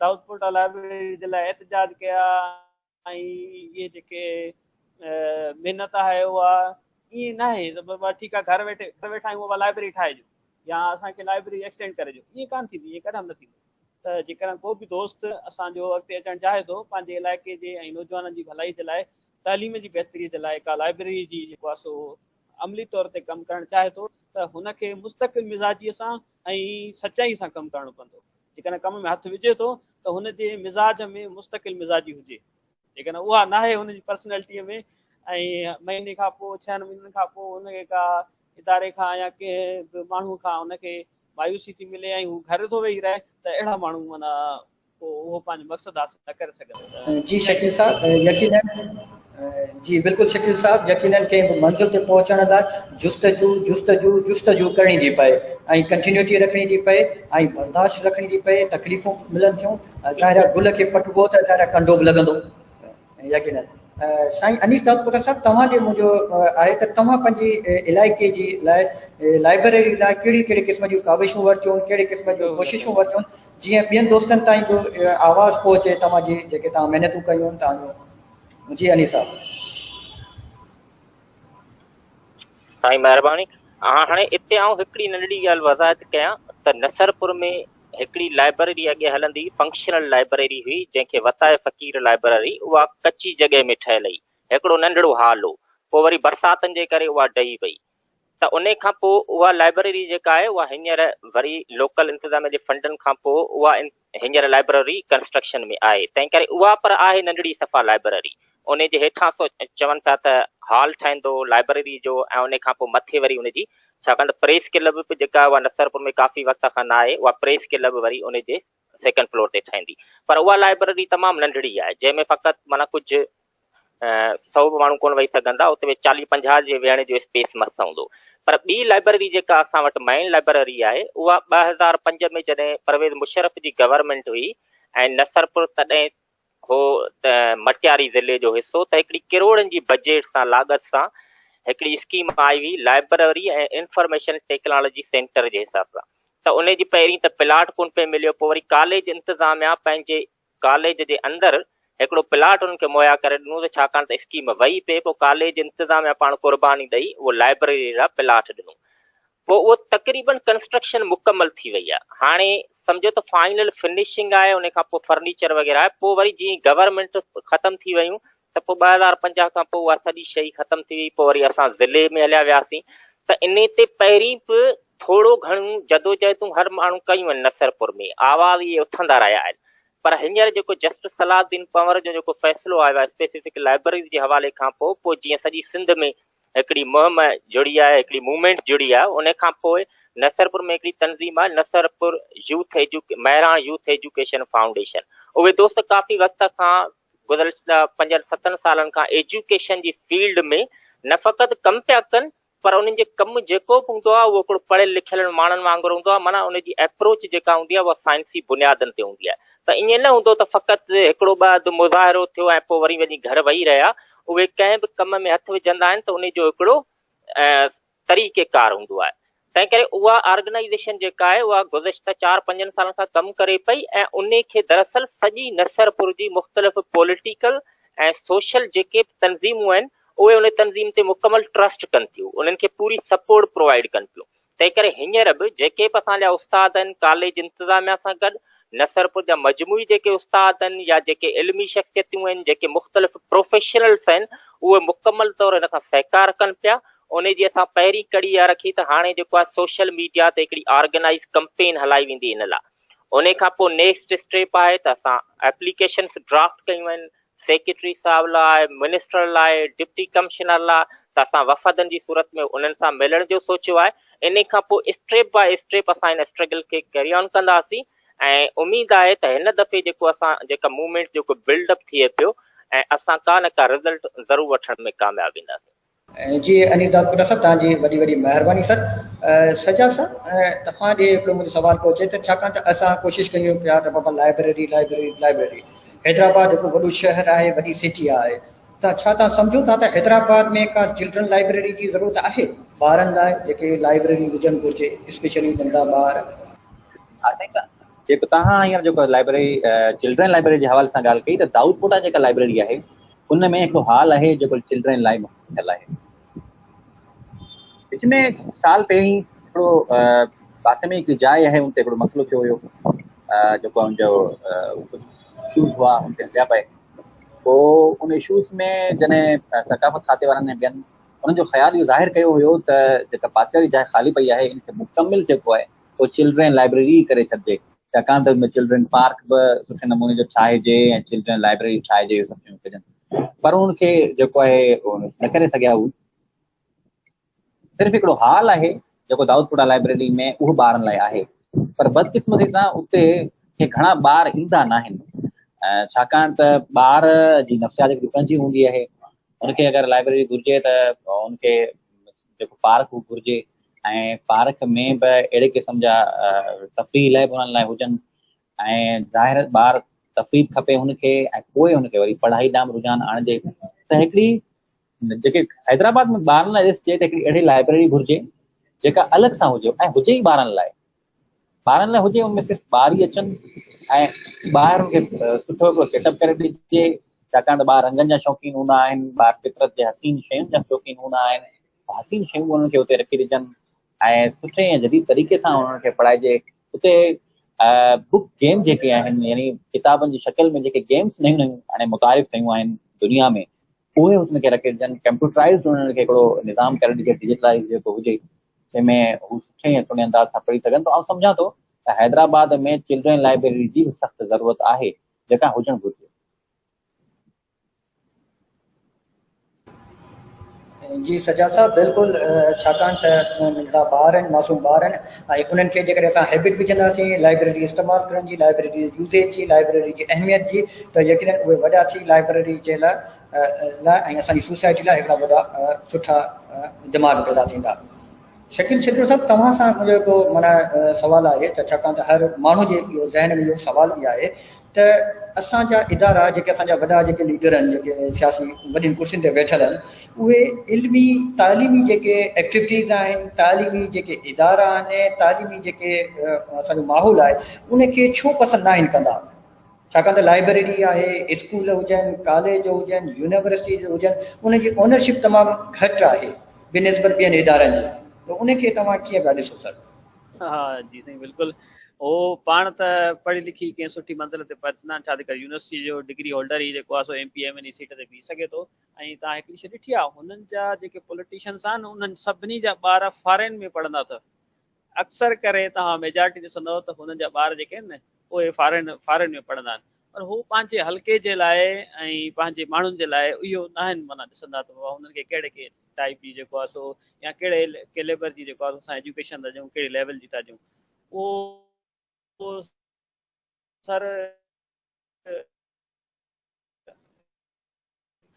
दाऊदपोटा लाइब्रेरी जे लाइ एहतजाज कया ऐं इहे जेके महिनत आहे उहा ईअं न आहे त बाबा ठीकु आहे, घर वेठा आहियूं बाबा लाइब्रेरी ठाहिजो या असांखे लाइब्रेरी एक्सटेंड करे ॾियो, ईअं कान थींदी, ईअं कॾहिं न थींदो। त जेकॾहिं को बि दोस्त असांजो अॻिते अचणु चाहे थो पंहिंजे इलाइक़े जे ऐं नौजवाननि जी भलाई जे लाइ, तालीम जी बहितरी जे लाइ का लाइब्रेरी जी जेको आहे सो अमली तौर ते कमु करणु चाहे थो, त हुनखे मुस्तक़िल मिज़ाजीअ सां ऐं सचाई सां कमु करणो पवंदो। जेकॾहिं कम में हथु विझे थो त हुनजे मिज़ाज में मुस्तक़िल मिज़ाजी हुजे। जेकॾहिं उहा न आहे हुनजी पर्सनैलिटीअ में, ऐं महीने खां पोइ 6 महीननि खां पोइ हुनखे का इदारे खां या कंहिं बि माण्हू खां हुनखे मायूसी थी मिले ऐं हू घर थो वेही रहे, त अहिड़ा माण्हू माना पोइ उहो पंहिंजो मक़सदु हासिल न करे सघंदो। जी शकील साहब, यकीनन जी बिल्कुलु शकील साहब, यकीनन कंहिं बि मंज़िल ते पहुचण लाइ जुस्तजू करणी थी पए ऐं कंटिन्यूटी रखणी थी पए ऐं बर्दाश्त रखणी थी पए। तकलीफ़ूं मिलनि थियूं, ज़ाहिर गुल खे पटबो त ज़ाहिर कंडो बि लॻंदो, यकीनन। साईं अनीस दाऊदपोटा साहब, तव्हांजे मुंहिंजो आहे त तव्हां पंहिंजे इलाइक़े जी लाइ लाइब्रेरी लाइ कहिड़ी कहिड़ी क़िस्म जूं काविशूं वरितियूं आहिनि, कहिड़े क़िस्म जूं कोशिशूं वरितियूं आहिनि, जीअं ॿियनि दोस्तनि ताईं बि आवाज़ु पहुचे तव्हांजी जेके तव्हां महिनतूं कयूं आहिनि तव्हांजो। जी अनीस साहब। साईं महिरबानी। हाणे हिते आउं हिकिड़ी नंढड़ी ॻाल्हि वज़ाहत कयां त नसरपुर में हिकिड़ी लाइब्रेरी अॻे हलंदी, फंक्शनल लाइब्रेरी हुई, जंहिंखे वताए फ़क़ीर लाइब्रेरी, उहा कची जॻह में ठहियल हुई, हिकिड़ो नंढड़ो हाल हो। पोइ वरी बरसातनि जे करे उहा डही वई, त उन खां पोइ उहा लाइब्रेरी जेका आहे उहा हींअर वरी लोकल इंतिज़ामिया जे फंडनि खां पोइ उहा हींअर लाइब्रेरी कंस्ट्रक्शन में आहे। तंहिं करे उहा पर आहे नंढड़ी सफ़ा लाइब्रेरी। उन जे हेठां चवनि पिया त हॉल ठहंदो लाइब्रेरी जो, ऐं उन खां पोइ मथे वरी उनजी छाकाणि त प्रेस क्लब बि जेका उहा नसरपुर में काफ़ी वक़्त खां न आहे, उहा प्रेस क्लब वरी उन जे 2nd फ्लोर ते ठहंदी। पर उहा लाइब्रेरी तमामु नंढड़ी आहे, जंहिंमें फ़क़ति माना कुझु 100 माण्हू कोन वेही सघंदा, उते 40-50 जे वेहण जो स्पेस मस्तु हूंदो। पर ॿी लाइब्रेरी जेका असां वटि मेन लाइब्रेरी आहे, उहा 2005 में जॾहिं परवेज़ मुशर्रफ जी गवर्नमेंट हुई ऐं नसरपुर तॾहिं हो त मटियारी ज़िले जो हिसो, त हिकिड़ी करोड़नि जी बजट सां लागत सां हिकिड़ी स्कीम आई हुई लाइब्रेरी ऐं इंफॉर्मेशन टेक्नोलॉजी सेंटर जे हिसाब सां। त उन जी पहिरीं त प्लाट कोन पियो मिलियो, पोइ वरी कॉलेज इंतिज़ामिया पंहिंजे कॉलेज जे अंदरि हिकिड़ो प्लाट उनखे मुहैया करे ॾिनो, त छाकाणि त स्कीम वई पिए, पोइ कॉलेज इंतिज़ामिया पाण कुर्बानी ॾेई उहो लाइब्रेरी लाइ प्लाट ॾिनो। पोइ उहो तक़रीबन कंस्ट्रक्शन मुकमल थी वई आहे। हाणे सम्झो त फाइनल फिनिशिंग आहे, उन खां पोइ फर्नीचर वग़ैरह आहे। पोइ वरी जीअं गवर्नमेंट ख़तमु थी वियूं त पोइ 2050 खां पोइ उहा सॼी शइ ख़तमु थी वई। पोइ वरी असां ज़िले में हलिया वियासीं, त इन ते पहिरीं बि थोरो घणो जदोजहदूं हर माण्हू कयूं आहिनि नसरपुर में, आवाज़ इहे उथंदा रहिया आहिनि। पर हींअर जेको जस्टिस सलाहुद्दीन पंवर जो जेको फ़ैसिलो आयो आहे स्पेसिफिक लाइब्रेरी जे हवाले खां पोइ जीअं सॼी सिंध में हिकिड़ी मुहिम जुड़ी आहे, हिकिड़ी मूवमेंट जुड़ी आहे, उन खां पोइ नसरपुर में हिकिड़ी तंज़ीम आहे नसरपुर महिराण यूथ एजुकेशन फाउंडेशन। उहे दोस्त काफ़ी वक़्त खां गुज़िरियल 5-7 सालनि खां एजुकेशन जी फील्ड में न फ़क़ति कमु पिया कनि, पर उन्हनि जे कमु जेको बि हूंदो आहे उहो हिकिड़ो पढ़ियल लिखियल माण्हुनि वांगुरु हूंदो आहे। माना उनजी अप्रोच जेका हूंदी आहे उहा साइंसी बुनियादनि ते हूंदी आहे। त ईअं न हूंदो त फ़क़ति हिकिड़ो ॿ मुज़ाहिरो थियो ऐं पोइ वरी वञी घर वेही रहिया। उहे कंहिं बि कम में हथु विझंदा आहिनि त उन जो हिकिड़ो तरीक़ेकार हूंदो आहे। तंहिं करे उहा ऑर्गेनाइज़ेशन जेका आहे उहा गुज़िश्ता 4-5 सालनि खां कमु करे पई ऐं उन खे दरअसल सॼी नसरपुर जी मुख़्तलिफ़ पॉलिटिकल ऐं सोशल जेके तंज़ीमूं आहिनि उहे उन तंज़ीम ते मुकमल ट्रस्ट कनि थियूं, उन्हनि खे पूरी सपोर्ट प्रोवाइड कनि थियूं। तंहिं करे हींअर बि जेके बि असांजा उस्ताद आहिनि कॉलेज इंतिज़ामिया सां गॾु नसरपुर जा मजमूई जेके उस्ताद आहिनि या जेके इल्मी शख़्सियतूं आहिनि, जेके मुख़्तलिफ़ प्रोफेशनल्स आहिनि, उहे मुकमल तौर हिन खां सहकार कनि पिया। उन जी असां पहिरीं कड़ी इहा रखी त हाणे जेको आहे सोशल मीडिया ते हिकिड़ी ऑर्गेनाइज़ कंपेन हलाई वेंदी इन लाइ। उन खां पोइ नेक्स्ट स्टेप आहे त असां एप्लीकेशन्स ड्राफ्ट कयूं आहिनि सेक्रेटरी साहब लाइ, मिनिस्टर लाइ, डिप्टी कमिश्नर लाइ, त असां वफ़दनि जी सूरत में उन्हनि सां मिलण जो सोचियो आहे। इन खां पोइ स्टेप बाय स्टेप असां हिन स्ट्रगल खे कैरी ऑन कंदासीं ऐं उमेदु आहे त हिन दफ़े जेको असां जेका मूवमेंट जेको बिल्डअप थिए पियो ऐं असां का न का रिज़ल्ट ज़रूरु वठण में कामयाबु ईंदासीं। जी अनीस दादपुरा साहब, तव्हांजी वॾी वॾी महिरबानी सर। सजा सर, तव्हांजे हिकिड़ो मुंहिंजो सुवाल पियो अचे त छाकाणि त असां कोशिशि कयूं पिया त बाबा लाइब्रेरी लाइब्रेरी लाइब्रेरी, हैदराबाद हिकु वॾो शहर आहे, वॾी सिटी आहे, त छा तव्हां सम्झो था त हैदराबाद में का चिल्ड्रन लाइब्रेरी जी ज़रूरत आहे ॿारनि लाइ, जेके लाइब्रेरी हुजणु घुरिजे, स्पेशली नंढा ॿार? हा साईं, त जेको तव्हां हींअर जेको लाइब्रेरी चिल्ड्रन लाइब्रेरी जे हवाले सां ॻाल्हि कई, त दाऊदपोटा जेका लाइब्रेरी आहे उन में हिकिड़ो हॉल आहे जेको चिल्ड्रन लाइ मुख़्तस थियल आहे। विच में साल पहिरीं हिकिड़ो पासे में हिकिड़ी जाइ आहे, उन ते हिकिड़ो मसइलो थियो हुयो, जेको हुनजो इशूज़ हुआ उन ते हलिया पए। पोइ उन इशूज़ में जॾहिं सकाफ़त खाते वारनि ने ॿियनि उन्हनि जो ख़्यालु इहो ज़ाहिर कयो हुयो त जेका पासे वारी जाइ ख़ाली पई आहे, इनखे मुकमिल जेको आहे उहो चिल्ड्रन लाइब्रेरी करे छॾिजे, छाकाणि त हुन चिल्ड्रन पार्क बि सुठे नमूने जो ठाहिजे ऐं चिल्ड्रन लाइब्रेरी ठाहिजे, इहो सभु शयूं कजनि। पर उनखे जेको आहे न करे सघिया हू। सिर्फ़ु हिकिड़ो हॉल आहे जेको दाऊदपोटा लाइब्रेरी में, उहो ॿारनि लाइ आहे, पर बदकिस्मती सां उते घणा ॿार ईंदा न आहिनि, छाकाणि त ॿार जी नफ़्सियात हिकिड़ी पंहिंजी हूंदी आहे। उनखे अगरि लाइब्रेरी घुरिजे त उनखे जेको पार्क घुरिजे ऐं पार्क में बि अहिड़े क़िस्म जा तफ़रीह लाइ बि उन्हनि लाइ हुजनि ऐं ज़ाहिर ॿार तफ़रीह खपे हुनखे ऐं पोइ हुनखे वरी पढ़ाई ॾांहुं रुझान आणिजे। त हिकिड़ी जेके हैदराबाद में ॿारनि लाइ ॾिसजे त हिकिड़ी अहिड़ी लाइब्रेरी घुरिजे जेका अलॻि सां हुजे ऐं हुजे ई ॿारनि लाइ हुजे, उनमें सिर्फ़ु ॿार ई अचनि ऐं ॿाहिरि उनखे सुठो हिकिड़ो सेटअप करे ॾिजे, छाकाणि त ॿार रंगनि जा शौक़ीन हूंदा आहिनि, ॿार फितरत जे हसीन शयुनि जा शौक़ीन हूंदा आहिनि, हसीन शयूं उन्हनि खे उते रखी ॾिजनि ऐं सुठे ऐं जदीद तरीक़े सां उन्हनि खे पढ़ाइजे। उते बुक गेम जेके आहिनि, यानी किताबनि जी शकिल में जेके गेम्स नयूं नयूं हाणे मुतारिफ़ थियूं आहिनि दुनिया में, उहे उनखे रखी ॾिजनि। कंप्यूटराइज़ड उन्हनि खे हिकिड़ो निज़ाम करे ॾिजे, डिजिटलाइज़ जेको हुजे, जंहिंमें हू सुठे ऐं सुठे अंदाज़ सां पढ़ी सघनि। त आउं सम्झां थो त हैदराबाद में चिल्ड्रन लाइब्रेरी जी बि सख़्तु ज़रूरत आहे, जेका हुजणु घुरिजे। जी सजाद साहब, बिल्कुलु, छाकाणि त नंढा ॿार आहिनि, मासूम ॿार आहिनि, ऐं उन्हनि खे जेकॾहिं असां हैबिट विझंदासीं लाइब्रेरी इस्तेमालु करण जी, लाइब्रेरी यूसेज जी, लाइब्रेरी जी अहमियत जी, त यकीनन उहे वॾा थी लाइब्रेरी जे लाइ ऐं असांजी सोसाइटी लाइ हिकिड़ा वॾा सुठा दिमाग़ पैदा थींदा। शकील छित्र साहब, तव्हां सां मुंहिंजो हिकिड़ो माना सुवालु आहे, त छाकाणि त हर माण्हू जे इहो ज़हन में इहो सुवालु बि आहे त असांजा इदारा जेके असांजा वॾा जेके लीडर आहिनि, जेके सियासी वॾियुनि कुर्सियुनि ते वेठल आहिनि, उहे इल्मी तालीमी जेके एक्टिविटीज़ आहिनि, तालीमी जेके इदारा आहिनि, तालीमी जेके असांजो माहौल आहे, उनखे छो पसंदि न आहिनि कंदा? छाकाणि त लाइब्रेरी आहे, स्कूल हुजनि, कॉलेज हुजनि, यूनिवर्सिटीज़ हुजनि, उनजी ओनरशिप तमामु घटि आहे बिनिस्बत ॿियनि इदारनि जी, त उनखे तव्हां कीअं पिया ॾिसो सर? हाँ जी साईं, बिल्कुलु। हो पाण त पढ़ी लिखी कंहिं सुठी मंज़िल ते पहुचंदा आहिनि, छा करे यूनिवर्सिटी जो डिग्री होल्डर ई जेको आहे सो MPMN जी सीट ते बीह सघे थो। ऐं तव्हां हिकिड़ी शइ ॾिठी आहे, हुननि जा जेके पॉलिटिशियंस आहिनि, उन्हनि सभिनी जा ॿार फॉरेन में पढ़ंदा अथव। अक्सर करे तव्हां मेजॉरिटी ॾिसंदव त हुननि जा ॿार जेके आहिनि न, उहे फॉरेन में पढ़ंदा आहिनि, पर हू पंहिंजे हल्के जे लाइ ऐं पंहिंजे माण्हुनि जे लाइ इहो न आहिनि माना ॾिसंदा त हुननि खे कहिड़े टाइप जी जेको आहे सो या कहिड़े कैलेबर जी जेको आहे असां एजुकेशन था ॾियूं, कहिड़े लेवल जी था ॾियूं, उहो सर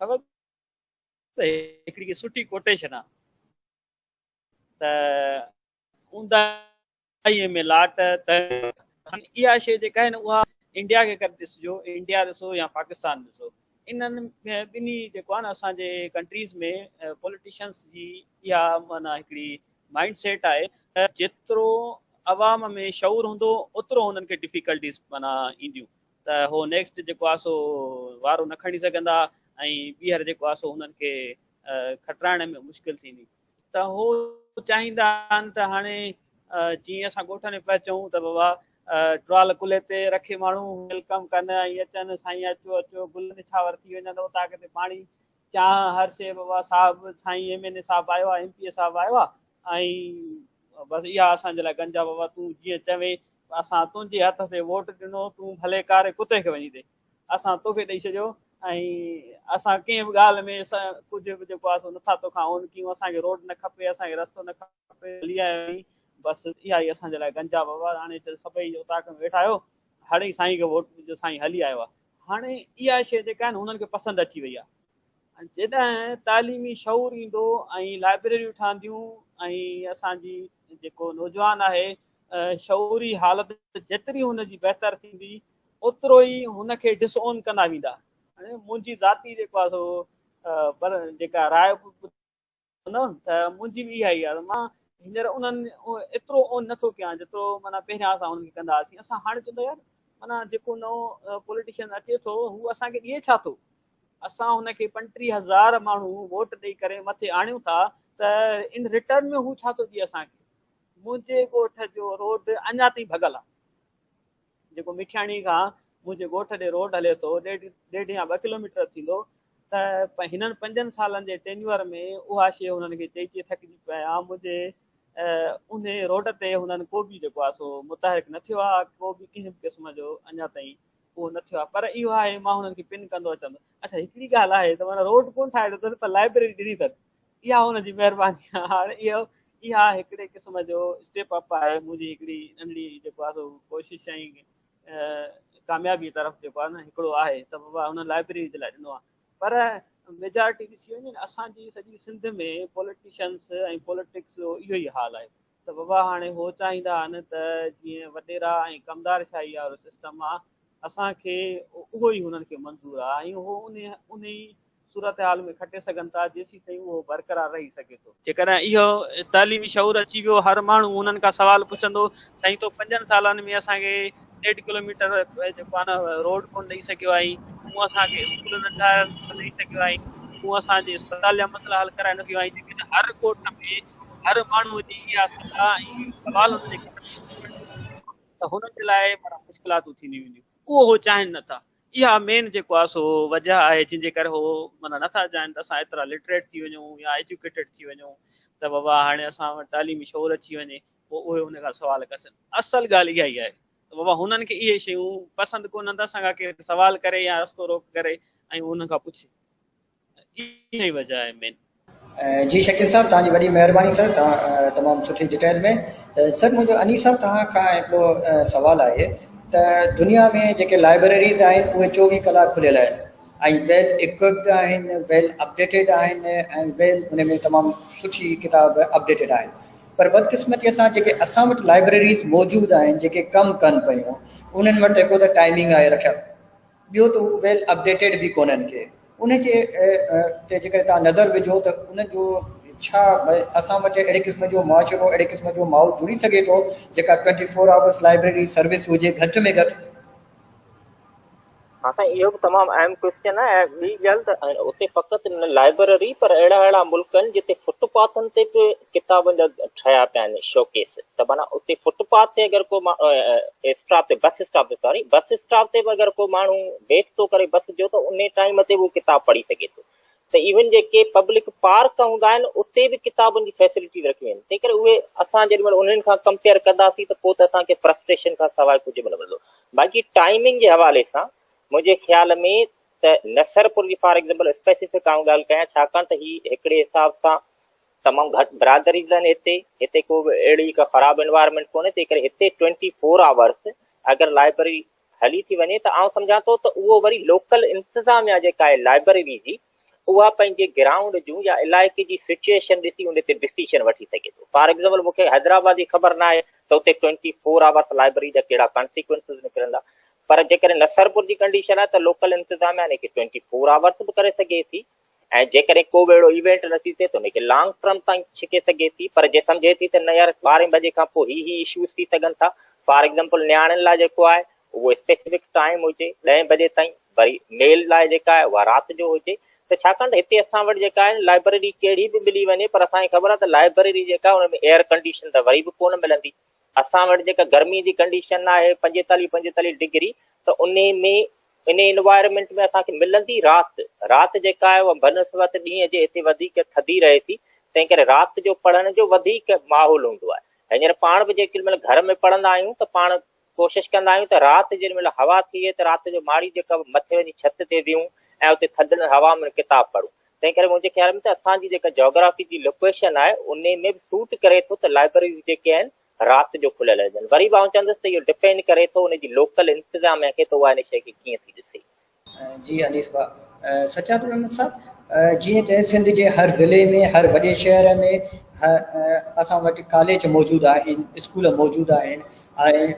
ख़बर त हिकिड़ी सुठी कोटेशन आहे त ऊंदाईअ में लाट, त इहा शइ जेका आहे न, उहा इंडिया खे करे ॾिसिजो, इंडिया ॾिसो या पाकिस्तान ॾिसो, इन्हनि ॿिन्ही जेको आहे न असांजे कंट्रीज़ में पॉलिटिशियंस जी इहा माना हिकिड़ी माइंड सेट आहे त जेतिरो अवाम में शऊर हूंदो ओतिरो हुननि खे डिफिकल्टीज़ माना ईंदियूं, त हो नेक्स्ट जेको आहे सो वारो न खणी सघंदा ऐं ॿीहर जेको आहे सो हुननि खे खटराइण में मुश्किल थींदी। त हो चाहींदा आहिनि त हाणे जीअं असां ॻोठनि में पिया चऊं त बाबा ट्रॉल कुले ते रखे माण्हू वेलकम कनि ऐं अचनि साईं अचो अचो गुल निछा वरिती वञनि उतां किथे पाणी चांहि हर शइ बाबा साहिबु साईं MNA साहिबु आयो आहे MPA साहिबु आयो आहे ऐं बसि इहा असांजे लाइ गंजा बाबा तूं जीअं चवे असां तुंहिंजे हथ ते वोट ॾिनो तूं भले कारे कुते खे वञी ॾे असां तोखे ॾेई छॾियो ऐं असां कंहिं बि ॻाल्हि में कुझु बि जेको आहे सो नथा तोखां ओन कयूं असांखे रोड न खपे असांखे रस्तो न खपे हली आया आहियूं बसि इहा ई असांजे लाइ गंजा बाबा हाणे सभई उतां वेठा आहियो हाणे ई साईं खे वोट ॾिजो साईं हली आयो आहे हाणे इहा शइ जेका आहे न हुननि खे पसंदि अची वई आहे जॾहिं तालीमी शऊर ईंदो ऐं लाइब्रेरियूं ठहंदियूं ऐं असांजी जेको नौजवान आहे शऊरी हालत जेतिरी हुनजी बहितर थींदी ओतिरो ई हुनखे डिसओन कंदा वेंदा हाणे मुंहिंजी ज़ाती जेको आहे सो पर जेका राय न त मुंहिंजी बि इहा ई आहे मां हींअर उन्हनि एतिरो ओन नथो कयां जेतिरो माना पहिरियां असां हुननि खे कंदा हुआसीं असां हाणे चवंदा यार माना जेको नओं पॉलिटिशियन अचे थो हू असांखे ॾिए छा थो असां हुनखे 35,000 माण्हू वोट ॾेई करे मथे आणियूं था त इन रिटर्न में हू छा थो ॾिए असांखे मुंहिंजे ॻोठ जो रोड अञा ताईं भॻल आहे जेको मिठियाणी खां मुंहिंजे ॻोठ ॾे रोड हले थो 1.5 या 2 किलोमीटर थींदो त हिननि 5 सालनि जे टेन्यूअर में उहा शइ हुननि खे चई थकिजी पिया मुंहिंजे उन रोड ते हुननि को बि जेको आहे सो मुतहरिक न थियो आहे को बि कंहिं बि क़िस्म जो अञा ताईं उहो न थियो आहे पर इहो आहे मां हुननि खे पिन कंदो अचंदो अच्छा हिकिड़ी ॻाल्हि आहे त माना रोड कोन ठाहे ॾिनो पर लाइब्रेरी ॾिनी अथनि इहा हुनजी महिरबानी आहे हाणे इहा हिकिड़े क़िस्म जो स्टेप अप आहे मुंहिंजी हिकिड़ी नंढड़ी जेको आहे सो कोशिशि ऐं कामयाबी तरफ़ जेको आहे न हिकिड़ो आहे त बाबा हुन लाइब्रेरी जे लाइ ॾिनो आहे पर मेजॉरिटी ॾिसी वञे न असांजी सॼी सिंध में पॉलिटिशियन्स ऐं पॉलिटिक्स जो इहो ई हाल आहे त बाबा हाणे हो चाहींदा आहिनि त जीअं वॾेरा ऐं कमदार शाही वारो सिस्टम आहे असांखे उहो ई हुननि खे मंज़ूरु आहे ऐं उहो उन ई सूरत हाल में खटे सघनि था जेसीं ताईं उहो बरक़रार रही सघे थो जेकॾहिं इहो तालीमी शऊर अची वियो हर माण्हू हुननि खां सवाल पुछंदो साईं तो 5 सालनि में असांखे 1.5 किलोमीटर जेको आहे न रोड कोन ॾेई सघियो आहे हूअं असांखे स्कूल नंढा ॾेई सघियो आहे हूअं असांजे अस्पताल जा मसइला हल कराए न कयो आहे जेकॾहिं हर ॻोठ में हर माण्हूअ जी इहा सलाह ऐं सवाल त हुननि जे लाइ माना मुश्किलातूं थींदियूं वेंदियूं उहो हो चाहिनि नथा इहा मेन जेको आहे सो वजह आहे जंहिंजे करे हो माना नथा चाहिनि त असां एतिरा लिटरेट थी वञूं या एजुकेटेड थी वञूं त बाबा हाणे असां वटि तालीमी शऊर अची वञे पोइ उहे हुन खां सवाल कनि असल ॻाल्हि इहा ई आहे त बाबा हुननि खे इहे शयूं पसंदि कोन त असां खां केरु सवाल करे या रस्तो रोक करे ऐं हुन खां पुछे इहा ई वजह आहे मेन जी शकील साहब तव्हांजी वॾी महिरबानी सर तव्हां तमामु सुठी डिटेल में सर मुंहिंजो अनीस साहब तव्हां खां हिकिड़ो सवालु आहे त दुनिया में जेके लाइब्रेरीज़ आहिनि उहे 24 कलाक खुलियल आहिनि ऐं वेल इक्विप्ड आहिनि वेल अपडेटेड आहिनि ऐं वेल उन में तमामु सुठी किताब अपडेटेड आहिनि पर बदकिस्मतीअ सां जेके असां वटि लाइब्रेरीज़ मौजूदु आहिनि जेके कमु कनि पियूं उन्हनि वटि हिकु त टाइमिंग आहे रखियलु ॿियो त उहे वेल अपडेटेड बि कोन्हनि के उनजे ते जेकर तव्हां नज़र विझो त उनजो छा असां वटि अहिड़े क़िस्म जो मुआशिरो अहिड़े क़िस्म जो माहौल जुड़ी सघे थो जेका 24 आवर्स लाइब्रेरी सर्विस हुजे घटि में घटि हाँ साईं इहो बि तमामु अहम क्वेश्चन आहे ऐं ॿी ॻाल्हि त उते फ़क़ति न लाइब्रेरी पर अहिड़ा मुल्क आहिनि जिते फुटपाथनि ते बि किताबनि जा ठहिया पिया आहिनि शोकेस त माना उते फुटपाथ ते अगरि को स्टॉप ते बस स्टॉप ते बि अगरि को माण्हू वेट थो करे बस जो त उन टाइम ते उहो किताब पढ़ी सघे थो त इवन जेके पब्लिक पार्क हूंदा आहिनि उते बि किताबनि जी फैसिलिटी रखियूं आहिनि तंहिं करे उहे असां जेॾीमहिल उन्हनि खां कंपेयर कंदासीं त पोइ त असांखे फ्रस्ट्रेशन खां सवाइ कुझु बि न मिलंदो बाक़ी टाइमिंग जे हवाले सां मुंहिंजे ख़्याल में त नसरपुर जी फॉर एग्ज़ाम्पल स्पेसिफिक आऊं ॻाल्हि कयां छाकाणि त हीअ हिकिड़े हिसाब सां तमामु घटि बिरादरीज़ आहिनि हिते को बि अहिड़ी का ख़राबु एनवायरमेंट कोन्हे तंहिं करे हिते 24 आवर्स अगरि लाइब्रेरी हली थी वञे त आउं सम्झां थो त उहो वरी लोकल इंतिज़ामिया जेका आहे लाइब्रेरी जी उहा पंहिंजे ग्राउंड जूं या इलाइक़े जी सिचुएशन ॾिसी उन ते डिसीजन वठी सघे थो फॉर एग्ज़ाम्पल मूंखे हैदराबाद जी ख़बर न आहे त उते 24 आवर्स लाइब्रेरी जा कहिड़ा कॉन्सिक्वेंसिस निकिरंदा पर जेकॾहिं नसरपुर जी कंडीशन आहे त लोकल इंतिज़ामिया हिनखे 24 आवर्स बि करे सघे थी ऐं जेकॾहिं को बि अहिड़ो इवेंट नथी थिए त हुनखे लॉन्ग टर्म ताईं छिके सघे थी पर जे सम्झे थी त न यार 12 बजे खां पोइ ही इशूज़ थी सघनि था फॉर एग्ज़ाम्पल नियाणियुनि लाइ जेको आहे उहो स्पेसिफिक टाइम हुजे 10 बजे ताईं वरी मेल लाइ जेका आहे उहा राति जो हुजे त छाकाणि त हिते असां वटि जेका आहे लाइब्रेरी कहिड़ी बि मिली वञे पर असांखे ख़बर आहे त लाइब्रेरी जेका हुन में एयर कंडीशन त वरी बि कोन मिलंदी। असां वटि जेका गर्मी जी कंडीशन आहे 45 डिग्री, त इन इन्वायरमेंट में असांखे मिलंदी राति जेका आहे उहा बनस्बत ॾींहं जे हिते वधीक थधी रहे थी, तंहिं करे राति जो पढ़ण जो वधीक माहौल हूंदो आहे। हींअर पाण बि जेके महिल घर में पढ़ंदा आहियूं त पाण कोशिशि कंदा आहियूं त राति जेॾी महिल हवा थिए त राति जो माड़ी जेका मथे वञी छित ते वियूं ऐं उते थधि हवा में किताब पढ़ूं। तंहिं करे मुंहिंजे ख़्याल में त असांजी जेका जोग्राफी जी लोकेशन आहे उन में बि सूट करे थो त लाइब्रेरी जेके आहिनि राति जो खुलियल हुजनि। वरी बि आउं चवंदुसि त इहो डिपेंड करे थो उनजी लोकल इंतिज़ाम खे त उहा इन शइ खे कीअं थी ॾिसे। जी अनीस भाउ, सचात अहमद साहब, जीअं त सिंध जे हर ज़िले में हर वॾे शहर में असां वटि कॉलेज मौजूदु आहिनि, स्कूल मौजूदु आहिनि ऐं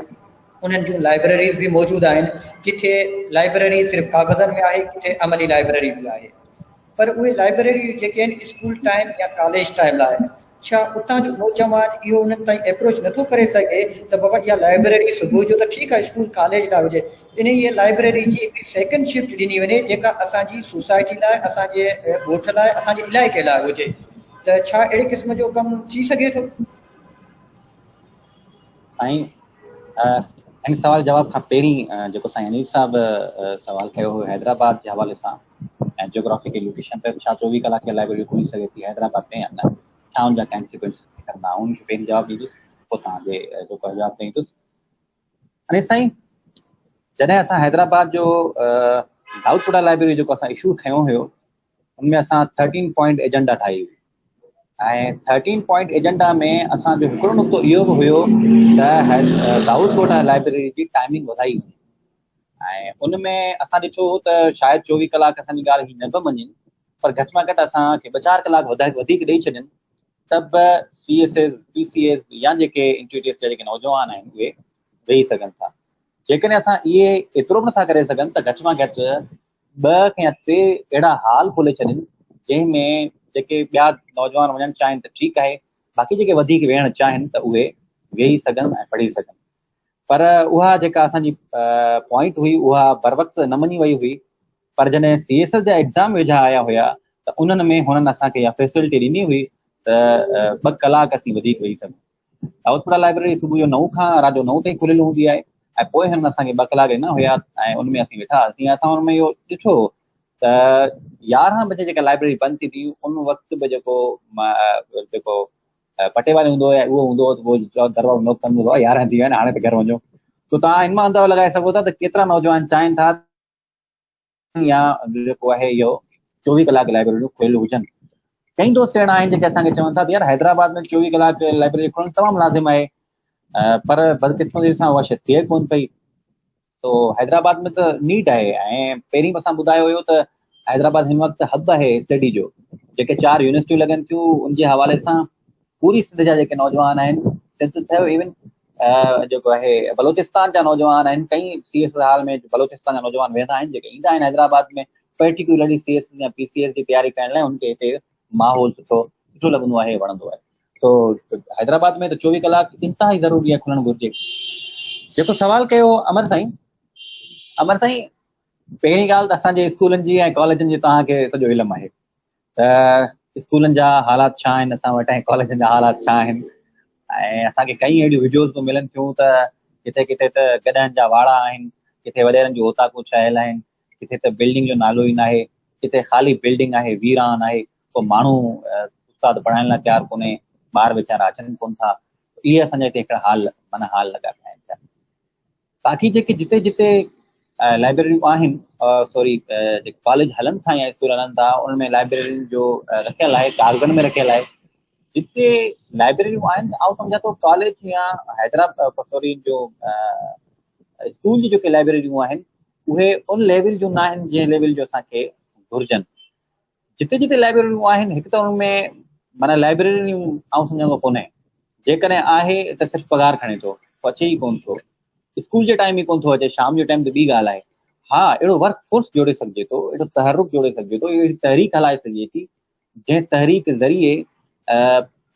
उन्हनि जूं लाइब्रेरीज़ बि मौजूदु आहिनि। किथे लाइब्रेरी सिर्फ़ु कागज़नि में आहे, किथे अमली लाइब्रेरी बि आहे। पर उहे लाइब्रेरी जेके आहिनि स्कूल टाइम या कॉलेज टाइम लाइ आहिनि, छा उतां जो नौजवान इहो उन्हनि ताईं अप्रोच नथो करे सघे त बाबा इहा लाइब्रेरी सुबुह जो त ठीकु आहे स्कूल कॉलेज लाइ हुजे, इन इहे लाइब्रेरी जी हिकिड़ी सेकेंड शिफ्ट ॾिनी वञे जेका असांजी सोसाइटी लाइ, असांजे ॻोठ लाइ, असांजे इलाइक़े लाइ हुजे, त छा अहिड़े क़िस्म जो कमु थी सघे थो? साईं, हिन सवाल जवाब खां पहिरीं जेको साईं अनीस साहब सवाल कयो हो हैदराबाद जे हवाले सां ऐं जोग्राफिकल लोकेशन ते, छा 24 कलाक लाइब्रेरी खुली सघे थी हैदराबाद में या न, छा उनजा कॉन्सिक्वेंस कंदा, उनखे पहिरीं जवाबु ॾींदुसि पोइ तव्हांजे जेको जवाबु ॾींदुसि। अने साईं, जॾहिं असां हैदराबाद जो दाऊदपुरा लाइब्रेरी जेको असां इशू खयो हुयो उनमें असां 13 पॉइंट एजेंडा ठाही हुई ऐं 13 पॉइंट एजेंडा में असांजो हिकिड़ो नुक़्तो इहो बि हुयो त दाऊदपुरा लाइब्रेरी जी टाइमिंग वधाई ऐं उनमें असां ॾिठो त शायदि 24 कलाक असांजी ॻाल्हि ही न बि मञनि, पर घटि में घटि असांखे 2-4 कलाक वधीक ॾेई छॾनि त बि CSS PCS या जेके इंस्टीट्यूट्स जा जेके नौजवान आहिनि उहे वेही सघनि था। जेकॾहिं असां इहे एतिरो बि नथा करे सघनि त घटि में घटि 2 या 3 अहिड़ा हाल खोले छॾनि जंहिंमें जेके ॿिया नौजवान वञणु चाहिनि त ठीकु आहे, बाक़ी जेके वधीक वेहणु चाहिनि त उहे वेही सघनि ऐं पढ़ी सघनि। पर उहा जेका असांजी पॉइंट हुई उहा बर वक़्तु न मञी वई हुई, पर जॾहिं CSS जा एग्ज़ाम वेझा आया हुया त उन्हनि में हुननि असांखे इहा फैसिलिटी ॾिनी हुई त 2 कलाक असीं वधीक वेही सघूं। दाऊदपुरा लाइब्रेरी सुबुह जो 9 खां राति जो 9 ताईं खुलियल हूंदी आहे ऐं पोइ हिननि असांखे 2 कलाक ॾिना हुया ऐं उनमें असीं वेठा हुआसीं। असां हुन में इहो ॾिठो त 11 बजे जेका लाइब्रेरी बंदि थी थी उन वक़्तु बि जेको पटेवारी हूंदो आहे उहो हूंदो त उहो दरवाज़ो नॉक कंदो आहे 11 थी विया आहिनि हाणे त घर वञो। त तव्हां हिन मां अंदाज़ो लॻाए सघो था त केतिरा नौजवान चाहिनि था या जेको आहे इहो 24 कलाक लाइब्रेरियूं खुलियल हुजनि। कई दोस्त अहिड़ा आहिनि जेके असांखे चवनि था त यार हैदराबाद में 24 कलाक लाइब्रेरी खोलणु तमामु लाज़िम आहे, पर बदकिस्मती सां उहा शइ थिए कोन पई। तो हैदराबाद में त नीड आहे ऐं पहिरीं बि असां ॿुधायो हुयो त हैदराबाद हिन वक़्तु हब आहे स्टडी जो, जेके 4 यूनिवर्सिटियूं लॻनि थियूं उनजे हवाले सां पूरी सिंध जा जेके नौजवान आहिनि, सिंध थियो इवन जेको आहे बलोचिस्तान जा नौजवान आहिनि, कई CSS हाल में बलोचिस्तान जा नौजवान वेंदा आहिनि जेके ईंदा आहिनि हैदराबाद में पर्टिकुलरली CSS या PCS जी तयारी करण लाइ। उनखे हिते माहौल सुठो लॻंदो आहे, वणंदो आहे। तो हैदराबाद में त 24 कलाक इंतिहाई ज़रूरी आहे खुलणु घुरिजे। जेको सवाल कयो अमर साईं, पहिरीं ॻाल्हि त असांजे स्कूलनि जी ऐं कॉलेजनि जी तव्हांखे सॼो इल्मु आहे त स्कूलनि जा हालात छा आहिनि असां वटि ऐं कॉलेजनि जा हालात छा आहिनि। ऐं असांखे कई अहिड़ियूं वीडियोज़ बि मिलनि थियूं त किथे किथे त गॾनि जा वाड़ा आहिनि, किथे वॾेरनि जूं ओताकूं ठहियल आहिनि, किथे त बिल्डिंग जो नालो ई न आहे, किथे ख़ाली बिल्डिंग आहे, वीरान आहे, पोइ माण्हू उस्ताद पढ़ाइण लाइ तयारु कोन्हे, ॿार वेचारा अचनि कोन था। इहे असांजा हिते हिकिड़ा हाल लॻा पिया आहिनि पिया। बाक़ी जेके जिते जिते लाइब्रेरियूं आहिनि जेके कॉलेज हलनि था या स्कूल हलनि था उनमें लाइब्रेरियुनि जो रखियल आहे, कागज़नि में रखियल आहे। जिते लाइब्रेरियूं आहिनि आउं सम्झां थो कॉलेज या जो स्कूल जी जेके लाइब्रेरियूं आहिनि उहे उन लेवल जूं न आहिनि जंहिं लेवल जो असांखे घुरिजनि। जिते जिते लाइब्रेरियूं आहिनि हिकु त उनमें माना लाइब्रेरियूं आउं सम्झंदो कोन्हे, जेकॾहिं आहे त सिर्फ़ु पघार खणे थो, अचे ई कोन थो, स्कूल जे टाइम ई कोन थो अचे, शाम जे टाइम ते ॿी ॻाल्हि आहे। हा, अहिड़ो वर्क फोर्स जोड़े सघिजे थो, अहिड़ो तहरुक जोड़े सघिजे थो, अहिड़ी तहरीक हलाए सघिजे थी जंहिं तहरीक ज़रिए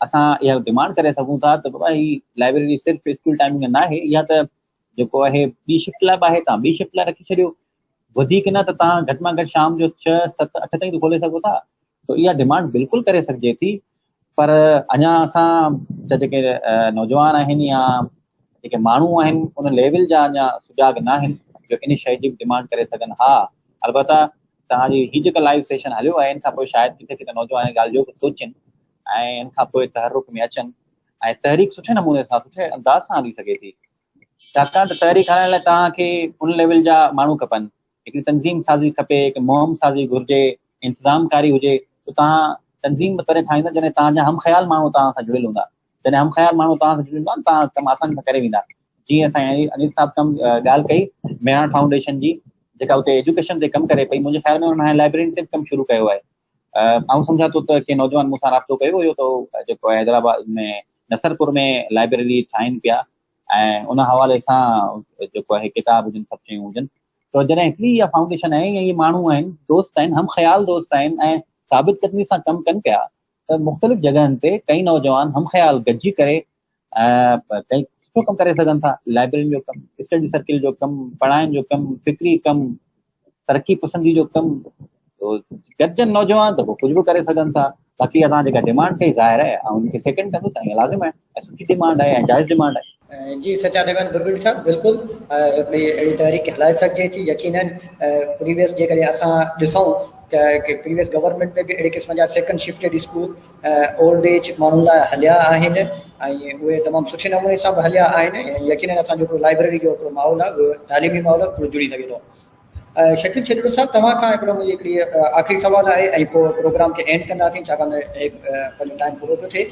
असां इहा डिमांड करे सघूं था त बाबा ही लाइब्रेरी सिर्फ़ु स्कूल टाइमिंग न आहे, या त जेको आहे ॿी शिफ्ट लाइ बि आहे, तव्हां ॿी शिफ्ट लाइ रखी छॾियो। वधीक न त तव्हां घटि में घटि शाम जो 6, 7, 8 ताईं खोले सघो था। तो इहा डिमांड बिल्कुलु करे सघिजे थी। पर अञा असां जेके नौजवान आहिनि या जेके माण्हू आहिनि उन लेवल जा अञा सुजाग न आहिनि जो इन शइ जी डिमांड करे सघनि। हा, अलबत्ता तव्हांजी हीअ जेका लाइव सेशन हलियो आहे इन खां पोइ शायदि किथे किथे नौजवान ॻाल्हि जो सोचनि ऐं इन खां पोइ तहरुक में अचनि ऐं तहरीक सुठे नमूने सां सुठे अंदाज़ सां हली सघे थी। छाकाणि त तहरीक हलाइण लाइ तव्हांखे उन लेवल जा माण्हू खपनि, हिकिड़ी तंज़ीम साज़ी खपे, हिकु मुहिम साज़ी घुरिजे, इंतज़ामकारी हुजे। त तव्हां तंज़ीम तॾहिं ठाहींदा जॾहिं तव्हांजा हम ख़्याल माण्हू तव्हां सां जुड़ियल हूंदा। जॾहिं हम ख़्याल माण्हू तव्हां सां जुड़ियल हूंदा तव्हां कमु आसानी सां करे वेंदा। जीअं असां अनिल साहब ॻाल्हि कई मेहराण फाउंडेशन जी, जेका उते एजुकेशन ते कमु करे पई, मुंहिंजे ख़्याल में हुन लाइब्रेरी ते कमु शुरू कयो आहे। ऐं सम्झा थो त के नौजवान मूंसां राब्तो कयो हुयो त जेको हैदराबाद में नसरपुर में लाइब्रेरी ठाहिनि पिया ऐं उन हवाले सां जेको आहे किताब हुजनि, सभु शयूं हुजनि। तो जॾहिं हिकिड़ी इहा फाउंडेशन आहे या इहे माण्हू आहिनि, दोस्त आहिनि, हम ख़्याल दोस्त आहिनि ऐं साबित क़दमी सां कमु कनि पिया, त मुख़्तलिफ़ जॻहनि ते कई नौजवान हम ख़्याल गॾिजी करे कई सुठो कमु करे सघनि था। लाइब्रेरी जो कमु, स्टडी सर्किल जो कमु, पढ़ाइण जो कमु, फिक्री कमु, तरक़ी पसंदी जो कमु। गॾिजनि नौजवान त पोइ कुझु बि करे सघनि था। बाक़ी तव्हां जेका डिमांड कई ज़ाहिर आहे ऐं उनखे सेकेंड कंदुसि ऐं लाज़िम आहे ऐं सुठी डिमांड आहे ऐं जाइज़ डिमांड आहे। जी सचादेवन बुरगुल साहब बिल्कुलु हिकिड़ी अहिड़ी तहरीक हलाए सघिजे थी। यकीनन प्रीवियस जेकॾहिं असां ॾिसूं त प्रीवियस गवर्नमेंट में बि अहिड़े क़िस्म जा second shifted school old age माण्हुनि लाइ हलिया आहिनि ऐं उहे तमामु सुठे नमूने सां बि हलिया आहिनि। यकीनन असांजो हिकिड़ो लाइब्रेरी जो हिकिड़ो माहौल आहे, उहो तालीमी माहौल आहे, उहो जुड़ी सघे थो। शकील छेजड़ो साहब, तव्हां खां हिकिड़ो मुंहिंजी हिकिड़ी आख़िरी सुवालु आहे ऐं पोइ प्रोग्राम खे एंड कंदासीं छाकाणि त पंहिंजो टाइम पूरो थो थिए।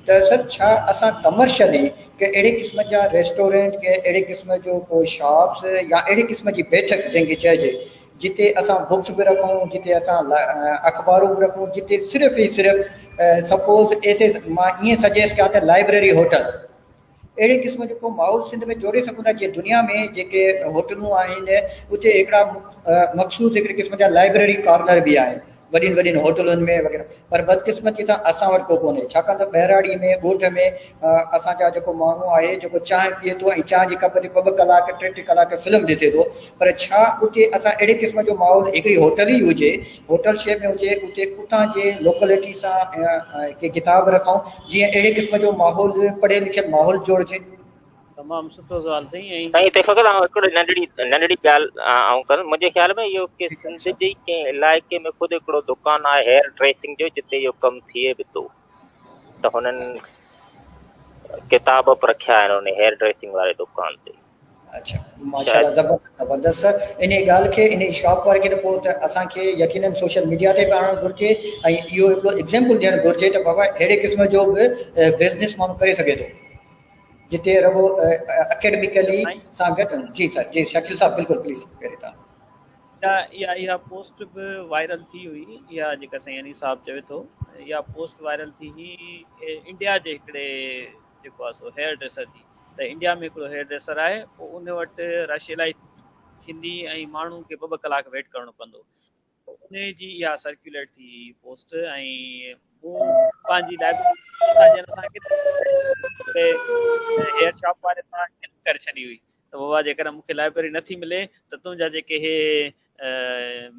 त सर, छा असां कमर्शियली के अहिड़े क़िस्म जा रेस्टोरेंट के अहिड़े क़िस्म जो को शॉप्स या अहिड़े क़िस्म जी बैठक जंहिंखे चइजे जिते असां बुक्स बि रखूं, जिते असां अख़बारूं बि रखूं, जिते सिर्फ़ु ई सिर्फ़ु सपोज़ ऐसे मां ईअं सजेस्ट कयां त लाइब्रेरी होटल अहिड़े क़िस्म जो को माहौल सिंध में जोड़े सघूं था जीअं दुनिया में जेके होटलूं आहिनि उते हिकिड़ा मख़सूस हिकिड़े क़िस्म जा लाइब्रेरी कॉर्नर बि आहिनि वॾियुनि वॾियुनि होटलुनि में वग़ैरह। पर बदकिस्मती सां असां वटि को कोन्हे, छाकाणि त बहिराड़ी में ॻोठ में असांजा जेको माण्हू आहे जेको चांहि पीए थो ऐं चांहि जी कप ते 2 कलाक 3 कलाक फिल्म ॾिसे थो, पर छा उते असां अहिड़े क़िस्म जो माहौल हिकिड़ी होटल ई हुजे, होटल शइ में हुजे, उते उतां जे लोकेलिटी सां के किताब रखूं जीअं अहिड़े क़िस्म जो माहौल पढ़ियल लिखियल माहौल जोड़िजे? तमामु सुठो सवाल अथई। ऐं साईं इत्तेफ़ाक़ सां हिकिड़ी नंढड़ी ॻाल्हि आऊं कर, मुंहिंजे ख़्याल में इहो की सिंध जे कंहिं इलाइक़े में ख़ुदि हिकिड़ो दुकानु आहे हेयर ड्रेसिंग जो जिते इहो कमु थिए बि थो, त हुननि किताब बि रखिया आहिनि उन हेयर ड्रेसिंग वारे दुकान ते। अच्छा, माशाल्लाह, ज़बरदस्त सर। इन ॻाल्हि खे, इन शॉप वारे खे त पोइ त असांखे यकीनन सोशल मीडिया ते बि आणणु घुरिजे ऐं इहो हिकिड़ो एग्ज़ाम्पल ॾियणु घुरिजे त बाबा अहिड़े क़िस्म जो बि बिज़नेस माण्हू करे सघे थो जिते रुगो एकेडमिकली सां गॾु। जी सर, जी शकील साहब बिल्कुलु प्लीज़ पहिरीं तव्हां। इहा पोस्ट बि वायरल थी हुई, इहा जेका साईं अनी साहब चवे थो, इहा पोस्ट वायरल थी हुई इंडिया जे हिकिड़े जेको आहे सो हेयर ड्रेसर जी। त इंडिया में हिकिड़ो हेयर ड्रेसर आहे, पोइ उन वटि रश इलाही थींदी ऐं माण्हू खे 2 कलाक वेट करिणो पवंदो। उन जी इहा सर्कुलेट थी पोस्ट ऐं मूं पंहिंजी लाइब्रेरी हेयर शॉप वारे सां करे छॾी हुई त बाबा जेकर मूंखे लाइब्रेरी नथी मिले त तुंहिंजा जेके हे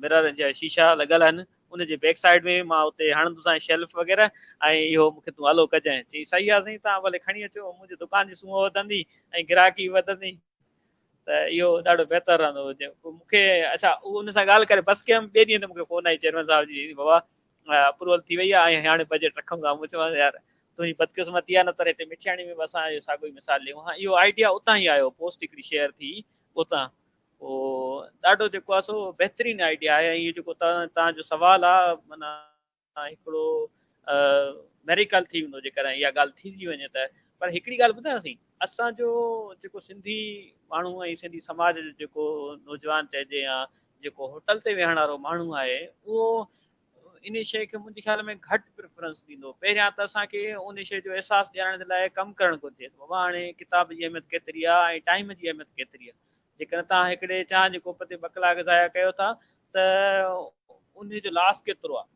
मिरर जा शीशा लॻल आहिनि उनजे बैक साइड में मां उते हणंदुसि शेल्फ वग़ैरह ऐं इहो मूंखे तूं हलो कजांइ। चई सही आहे साईं, तव्हां भले खणी अचो, मुंहिंजी दुकान जी सूंहं वधंदी ऐं ग्राहकी वधंदी, त इहो ॾाढो बहितरु रहंदो हुजे मूंखे। अच्छा, उहो उन सां ॻाल्हि करे बसि कयमि, ॿिए ॾींहं ते मूंखे फ़ोन आई चेयरमैन साहिब जी, बाबा अप्रूवल थी वई आहे ऐं हाणे बजट रखूं था। मूं चयो यार तुंहिंजी बदकिस्मती आहे, न त हिते मिठियाणी में बि असां इहो साॻियो ई मिसाल ॾियूं। हा, इहो आइडिया उतां ई आयो, पोस्ट हिकिड़ी शेयर थी उतां। पोइ ॾाढो जेको आहे सो बहितरीनु आइडिया आहे। ऐं इहो जेको तव्हांजो सुवालु आहे, माना हिकिड़ो मेरिकल थी वेंदो जेकर इहा ॻाल्हि थी वञे त। पर हिकिड़ी ॻाल्हि ॿुधायांसीं, असांजो जेको सिंधी माण्हू ऐं सिंधी समाज जो जेको नौजवान चइजे या जेको होटल ते वेहण वारो माण्हू आहे, उहो इन शइ खे मुंहिंजे ख़्याल में घटि प्रिफरेंस ॾींदो। पहिरियां त असांखे उन शइ जो अहसासु ॾियारण जे लाइ कमु करणु घुरिजे। बाबा हाणे किताब जी अहमियत केतिरी आहे ऐं टाइम जी अहमियत केतिरी आहे। जेकर तव्हां हिकिड़े चांहि जे कोप ते 2 कलाक ज़ाया कयो था त उन जो लॉस केतिरो आहे।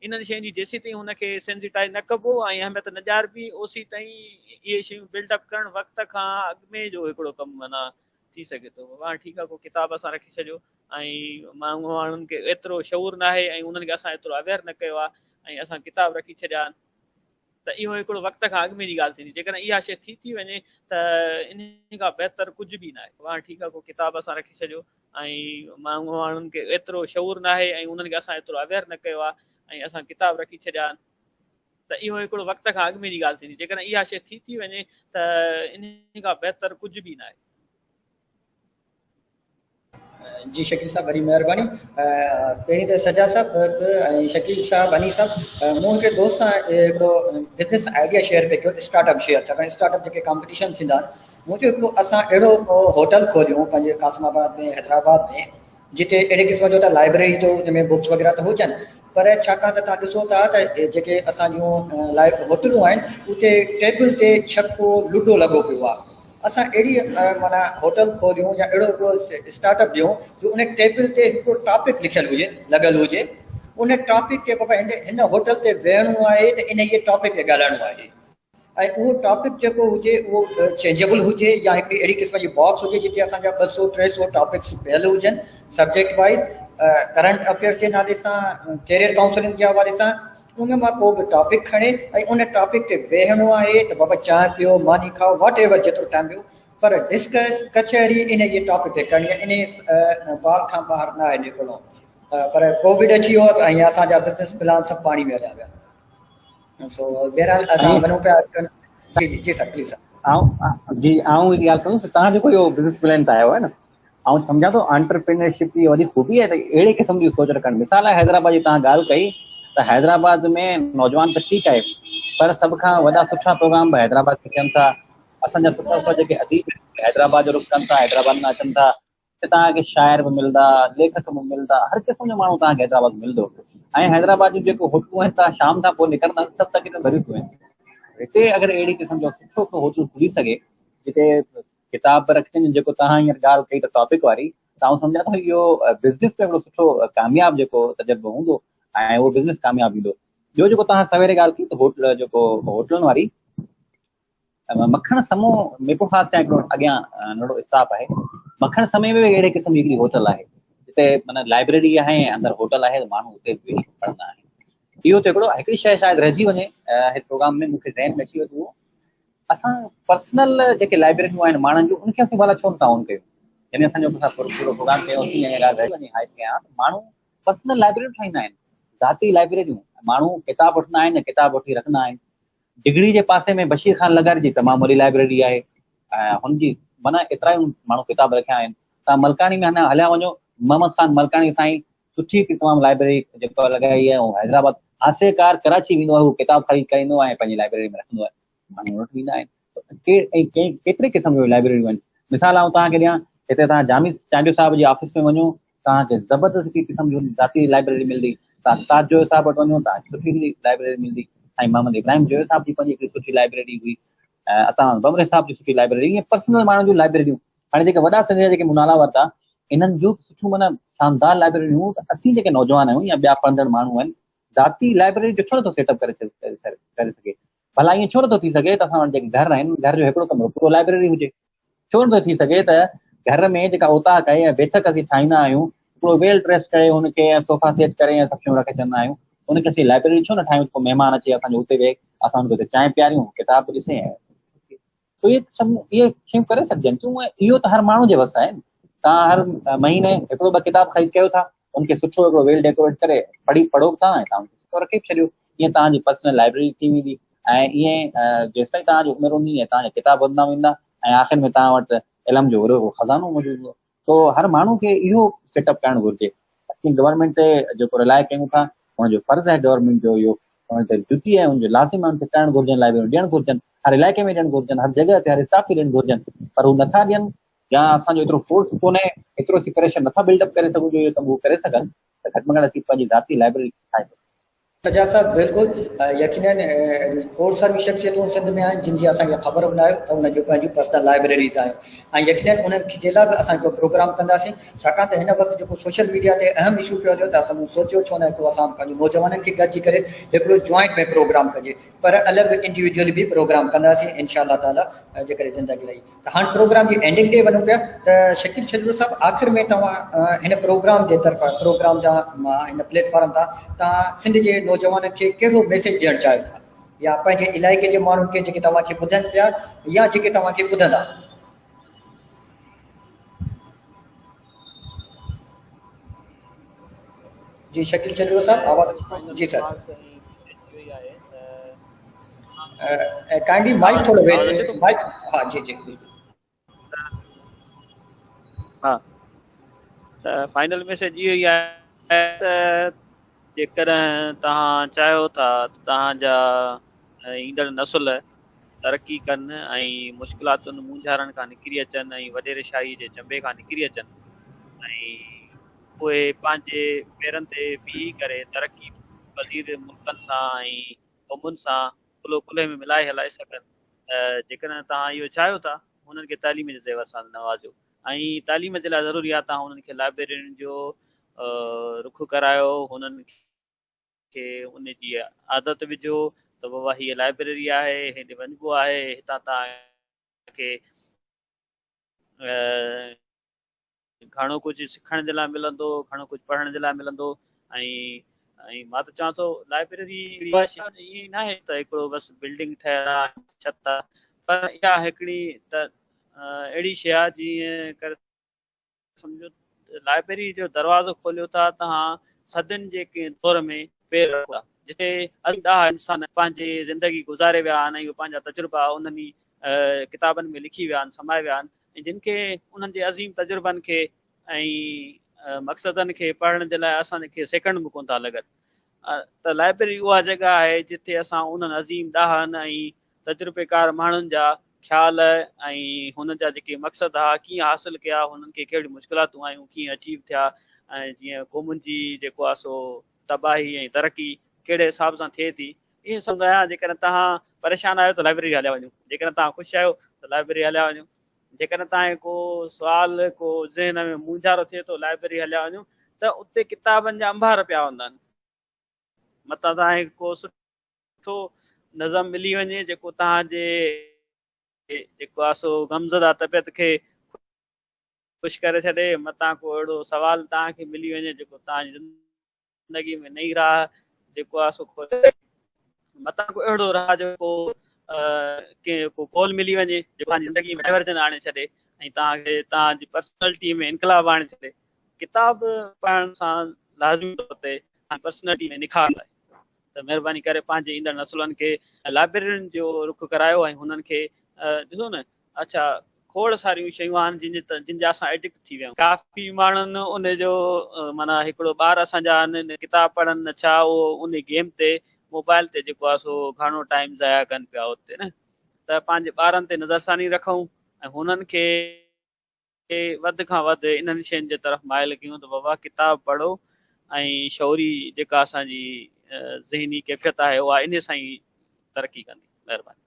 इन्हनि शयुनि जी जेसीं ताईं हुनखे सेंसिटाइज़ न कबो ऐं अहमियत न ॼाणबी, ओसी ताईं इहे शयूं बिल्डअप करणु वक़्त खां अॻु में जो हिकिड़ो कमु माना थी सघे थो। हाणे ठीकु आहे, को किताब असां रखी छॾियो, ऐं माण्हुनि खे एतिरो शऊर न आहे ऐं उन्हनि खे असां एतिरो अवेयर न कयो आहे ऐं असां किताब रखी छॾिया आहिनि त इहो हिकिड़ो वक़्त खां अॻु में जी ॻाल्हि थींदी जेकॾहिं इहा शइ थी वञे त इन खां बहितर कुझु बि न आहे वाह ठीकु आहे को किताब असां रखी छॾियो ऐं माण्हुनि खे एतिरो शऊर न आहे ऐं उन्हनि खे असां एतिरो अवेयर न कयो आहे ऐं असां किताब रखी छॾिया आहिनि त इहो हिकिड़ो वक़्त खां अॻु में जी ॻाल्हि थींदी जेकॾहिं इहा शइ थी वञे त इन खां बहितर कुझु बि न आहे। जी शकील साहब वॾी महिरबानी। पहिरीं त सजा साहब ऐं शकील साहब हनी साहब मूं हिकिड़े दोस्त सां हिकिड़ो बिज़नेस आइडिया शेयर पियो कयो स्टार्टअप शेयर छाकाणि स्टार्टअप जेके कॉम्पिटिशन थींदा आहिनि मूं चयो हिकिड़ो असां अहिड़ो होटल खोलियूं पंहिंजे कासमाबाद में हैदराबाद में जिते अहिड़े क़िस्म जो त लाइब्रेरी जो जंहिंमें बुक्स वग़ैरह त हुजनि पर छाकाणि त तव्हां ॾिसो था त जेके असांजूं होटलूं आहिनि उते टेबल ते छक्को लूडो लॻो पियो आहे। असां अहिड़ी माना होटल खोलियूं या अहिड़ो हिकिड़ो स्टार्टअप ॾियूं जो उन टेबल ते हिकिड़ो टॉपिक लिखियलु हुजे लॻियलु हुजे उन टॉपिक ते बाबा हिन होटल ते वेहणो आहे त इन इहे टॉपिक ते ॻाल्हाइणो आहे ऐं उहो टॉपिक जेको हुजे उहो चेंजेबल हुजे या हिकिड़ी अहिड़ी क़िस्म जी बॉक्स हुजे जिते असांजा 200-300 टॉपिक्स पियल हुजनि सब्जेक्ट वाइज़ करंट अफेयर्स जे नाले सां कैरियर काउंसलिंग जे हवाले सां उन मां को बि टॉपिक खणे ऐं उन टॉपिक ते वेहणो आहे त बाबा चांहि पियो मानी खाओ वॉट एवर जेतिरो टाइम ॾियो पर डिस्कस कचहरी इन इहे टॉपिक ते करणी आहे इन बाग खां ॿाहिरि न आहे निकिरणो पर कोविड अची वियो ऐं असांजा बिज़नेस प्लान सभु पाणी में हलिया विया सो बहरहाल असां वञूं पिया जी जी जी सर प्लीज़ सर जी आऊं हिकु ॻाल्हि कयूं तव्हां जेको इहो बिज़नेस प्लान ठाहियो आहे न ऐं सम्झां थो एंटरप्रेन्योरशिप जी वॾी खूबी आहे त अहिड़े क़िस्म जी सोच रखणु मिसाल आहे हैदराबाद जी तव्हां ॻाल्हि कई त हैदराबाद में नौजवान त ठीकु आहे पर सभ खां वॾा सुठा प्रोग्राम बि हैदराबाद में थियनि था असांजा सुठा सुठा जेके अदीब हैदराबाद जो रुख कनि था हैदराबाद में अचनि था त तव्हांखे शाइर बि मिलंदा लेखक बि मिलंदा हर क़िस्म जो माण्हू तव्हांखे हैदराबाद में मिलंदो ऐं हैदराबाद जूं जेको होटलूं आहिनि तव्हां शाम खां पोइ निकिरंदा सभु तकरीबन भरियूं थियूं आहिनि हिते अगरि अहिड़ी क़िस्म जो सुठो को होटल खुली सघे जिते किताब रखनि जेको तव्हां हींअर ॻाल्हि कई त टॉपिक वारी तव्हां सम्झा थो इहो बिज़नेस में हिकिड़ो सुठो कामयाबु जेको तजुर्बो हूंदो ऐं उहो बिज़नेस कामयाबु ईंदो। ॿियो जेको तव्हां सवेरे ॻाल्हि कई त होटल जेको होटलुनि वारी मखण समूह मेपो ख़ासि खां हिकिड़ो अॻियां नंढो स्टाफ आहे मखण समय में बि अहिड़े क़िस्म जी हिकिड़ी होटल आहे जिते माना लाइब्रेरी आहे ऐं अंदरि होटल आहे त माण्हू उते वेही पढ़ंदा आहिनि इहो त हिकिड़ो हिकिड़ी शइ शायदि रहिजी वञे हिन प्रोग्राम में मूंखे ज़हन में अची वियो असां पर्सनल जेके लाइब्रेरियूं आहिनि माण्हुनि जूं उनखे असीं भला छो न था ऑन कयूं जॾहिं असांजो पूरो प्रोग्राम कयोसीं ऐं ॻाल्हि रही वञे हाइप कयां माण्हू पर्सनल लाइब्रेरियूं ठाहींदा आहिनि ज़ाती लाइब्रेरियूं माण्हू किताब वठंदा आहिनि किताब वठी रखंदा आहिनि डिगड़ी जे पासे में बशीर ख़ान लगार जी तमामु वॾी लाइब्रेरी आहे हुनजी माना एतिरा ई माण्हू किताब रखिया आहिनि तव्हां मलकानी में अञा हलिया वञो मोहम्मद खान मलकानी साईं सुठी तमामु लाइब्रेरी जेको लॻाई आहे ऐं हैदराबाद हासेकार कराची वेंदो आहे उहो किताब ख़रीद कराईंदो आहे ऐं पंहिंजी लाइब्रेरी में रखंदो आहे माण्हू वटि वेंदा आहिनि केतिरे क़िस्म जूं लाइब्रेरियूं आहिनि मिसाल आऊं तव्हांखे ॾियां हिते तव्हां जामी चांडियो साहिब जी ऑफिस में वञो तव्हांखे ज़बरदस्त हिकिड़ी क़िस्म जूं ज़ाती लाइब्रेरी मिलंदी तव्हां ताज जो साहिब वटि वञो तव्हांखे सुठी हिकिड़ी लाइब्रेरी मिलंदी ऐं मोहम्मद इब्राहिम जो साहिब जी पंहिंजी हिकिड़ी सुठी लाइब्रेरी हुई असां बमरे साहिब जी सुठी लाइब्रेरी ईअं पर्सनल माण्हुनि जूं लाइब्रेरियूं हाणे जेके वॾा सिंध जेके मुनाला वरिता इन्हनि जूं सुठियूं माना शानदार लाइब्रेरियूं त असीं जेके नौजवान आहियूं या ॿिया पढ़ंदड़ माण्हू आहिनि ज़ाती लाइब्रेरी जो छो नथो सेटअप करे सघे भला ईअं छो नथो थी सघे त असां वटि जेके घर आहिनि घर जो हिकिड़ो कमरो पूरो लाइब्रेरी हुजे छो नथो थी सघे त घर में जेका उताक आहे या बेचक असीं ठाहींदा आहियूं पूरो वेल ड्रेस करे हुनखे सोफ़ा सेट करे या सभु शयूं रखे छॾींदा आहियूं उनखे असीं लाइब्रेरी छो न ठाहियूं पोइ महिमान अचे असांजो उते वेह असां हुनखे चांहि पियारियूं किताब ॾिसे त इहे शयूं करे सघजनि थियूं ऐं इहो त हर माण्हू जे वस आहे तव्हां हर महीने हिकिड़ो ॿ किताब ख़रीद कयो था उनखे सुठो हिकिड़ो वेल डेकोरेट करे पढ़ो था ऐं तव्हां सुठो रखी बि छॾियो ईअं तव्हांजी पर्सनल लाइब्रेरी थी वेंदी ऐं ईअं जेसिताईं तव्हांजी उमिरि हूंदी ऐं तव्हांजा किताब वधंदा वेंदा ऐं आख़िर में तव्हां वटि इल्म जो वॾो खज़ानो मौजूदु हूंदो तो हर माण्हू खे इहो सेटअप करणु घुरिजे असीं गवर्नमेंट ते जेको रिलाए कयूं था हुनजो फर्ज़ु आहे गवर्नमेंट जो इहो हुन ते ड्यूटी आहे हुनजो लाज़िम आहे हुनखे करणु घुरिजनि लाइब्रेरियूं ॾियणु घुरिजनि हर इलाइक़े में ॾियणु घुरिजनि हर जॻह ते हर स्टाफ खे ॾियणु घुरिजनि पर हू नथा ॾियनि या असांजो एतिरो फोर्स कोन्हे एतिरो असीं प्रेशर नथा बिल्डअप करे सघूं जो इहो कमु करे सघनि त घटि में घटि असीं पंहिंजी ज़ाती लाइब्रेरी ठाहे सघूं सजा साहब बिल्कुल यकीनन खोड़ सारी शख्सियतूं सिंध में आहिनि जिन जी असांखे ख़बर बि न आहे त उन जूं पंहिंजूं पर्सनल लाइब्रेरीज़ आहिनि ऐं यकीनन उन्हनि जे लाइ बि असां हिकिड़ो प्रोग्राम कंदासीं छाकाणि त हिन वक़्तु जेको सोशल मीडिया ते अहम इशू पियो हलियो त असां सोचियो छो न हिकिड़ो असां पंहिंजे नौजवाननि खे गॾिजी करे हिकिड़ो जॉइंट में प्रोग्राम कजे पर अलॻि इंडिविजुअली बि प्रोग्राम कंदासीं इंशाअल्लाह ताला जेकॾहिं ज़िंदगी रही त हाणे प्रोग्राम जी एंडिंग ते वञूं पिया त शकील छजूर साहब आख़िर में तव्हां हिन प्रोग्राम जे तरफ़ां प्रोग्राम जा हिन प्लेटफॉर्म तां तव्हां सिंध जे नौजवाननि खे कहिड़ो मैसेज ॾियणु चाहियो था या पंहिंजे इलाइक़े जे माण्हुनि खे जेके तव्हांखे ॿुधनि पिया या जेके तव्हांखे ॿुधंदा? जी शकील छजूर साहब आवाज़ जी सर काइंडली माइक थोड़ो माइक हाँ जी जी हाँ त फाइनल मैसेज इहो ई आहे त जेकॾहिं तव्हां चाहियो था त तव्हांजा ईंदड़ नसुल तरक़ी कनि ऐं मुश्किलातुनि मुंझारण खां निकिरी अचनि ऐं वॾेरशाही जे चंबे खां निकिरी अचनि ऐं उहे पंहिंजे पेरनि ते बीही करे तरक़ी पज़ीर मुल्कनि सां ऐं क़ौमुनि सां कुल्हो कुल्हे में मिलाए हलाए सघनि जेकॾहिं तव्हां इहो चाहियो था हुननि खे तालीम जे ज़ेवर सां नवाज़ो ऐं तालीम जे लाइ ज़रूरी आहे तव्हां हुननि खे लाइब्रेरियुनि जो रुख करायो हुननि खे उन जी आदत विझो त बाबा हीअ लाइब्रेरी आहे हेॾे वञिबो आहे हितां तव्हांखे घणो कुझु सिखण जे लाइ मिलंदो घणो कुझु पढ़ण जे लाइ मिलंदो ऐं मां त चवां थो लाइब्रेरी ईअं न आहे त हिकिड़ो बसि बिल्डिंग ठहियल आहे छत आहे पर इहा हिकिड़ी त अहिड़ी शइ आहे जीअं करे सम्झो लाइब्रेरी जो दरवाज़ो खोलियो था तव्हां सदियुनि जे कंहिं दौर में पेर रखो था जिते ॾाढा इंसान पंहिंजी ज़िंदगी गुज़ारे विया आहिनि ऐं पंहिंजा तजुर्बा उन्हनि किताबनि में लिखी विया आहिनि समाए विया आहिनि ऐं जिन खे उन्हनि जे अज़ीम तजुर्बनि खे ऐं मक़सदनि खे पढ़ण जे लाइ असांखे सेकंड बि कोन था लॻनि त लाइब्रेरी उहा जॻह आहे जिते असां उन्हनि अज़ीम ॾाहनि ऐं तजुर्बेकार माण्हुनि जा ख़्याल ऐं हुन जा जेके मक़सद आहे कीअं हासिलु कया हुननि खे कहिड़ियूं मुश्किलातूं आयूं कीअं अचीव थिया ऐं जीअं क़ौमुनि जी जेको आहे सो तबाही ऐं तरक़ी कहिड़े हिसाब सां थिए थी इहे सभु आहियां जेकॾहिं तव्हां परेशान आहियो त लाइब्रेरी हलिया वञो जेकॾहिं तव्हां ख़ुशि आहियो त लाइब्रेरी हलिया वञो जेकॾहिं तव्हांखे को सुवाल को ज़हन में मुंझारो थिए थो लाइब्रेरी हलिया वञो त उते किताबनि जा अंबार पिया हूंदा आहिनि मतां तव्हांखे को सुठो नज़म मिली वञे जेको तव्हांजे जेको आहे सो गमज़दा तबियत खे ख़ुशि करे छॾे मतां को अहिड़ो सुवाल तव्हांखे मिली वञे जेको तव्हांजी ज़िंदगी में नई राह जेको आहे सो खोले मतां को अहिड़ो राह जेको को कॉल मिली वञे जेको तव्हांजी ज़िंदगी में डाइवर्जन आणे छॾे ऐं तव्हांखे तव्हांजी पर्सनैलिटी में इनकलाब आणे छॾे किताब पढ़ण सां लाज़मी तौर ते पर्सनैलिटी में निखार आहे त महिरबानी करे पंहिंजे ईंदड़ नसुलनि खे लाइब्रेरियुनि जो रुख करायो ऐं हुननि खे ॾिसो न अच्छा खोड़ सारियूं शयूं आहिनि जिन जा असां एडिक्ट थी विया आहियूं काफ़ी माण्हुनि उन जो माना हिकिड़ो ॿार असांजा आहिनि किताब पढ़नि छा उहो उन गेम ते मोबाइल ते जेको आहे सो घणो टाइम ज़ाया कनि पिया उते न त पंहिंजे ॿारनि ते नज़रसानी रखूं ऐं हुननि खे वधि खां वधि इन्हनि शयुनि जे तरफ़ माइल कयूं त बाबा किताब पढ़ो ऐं शौरी जेका असांजी ज़हनी कैफ़ियत आहे उहा इन सां ई तरक़ी कंदी महिरबानी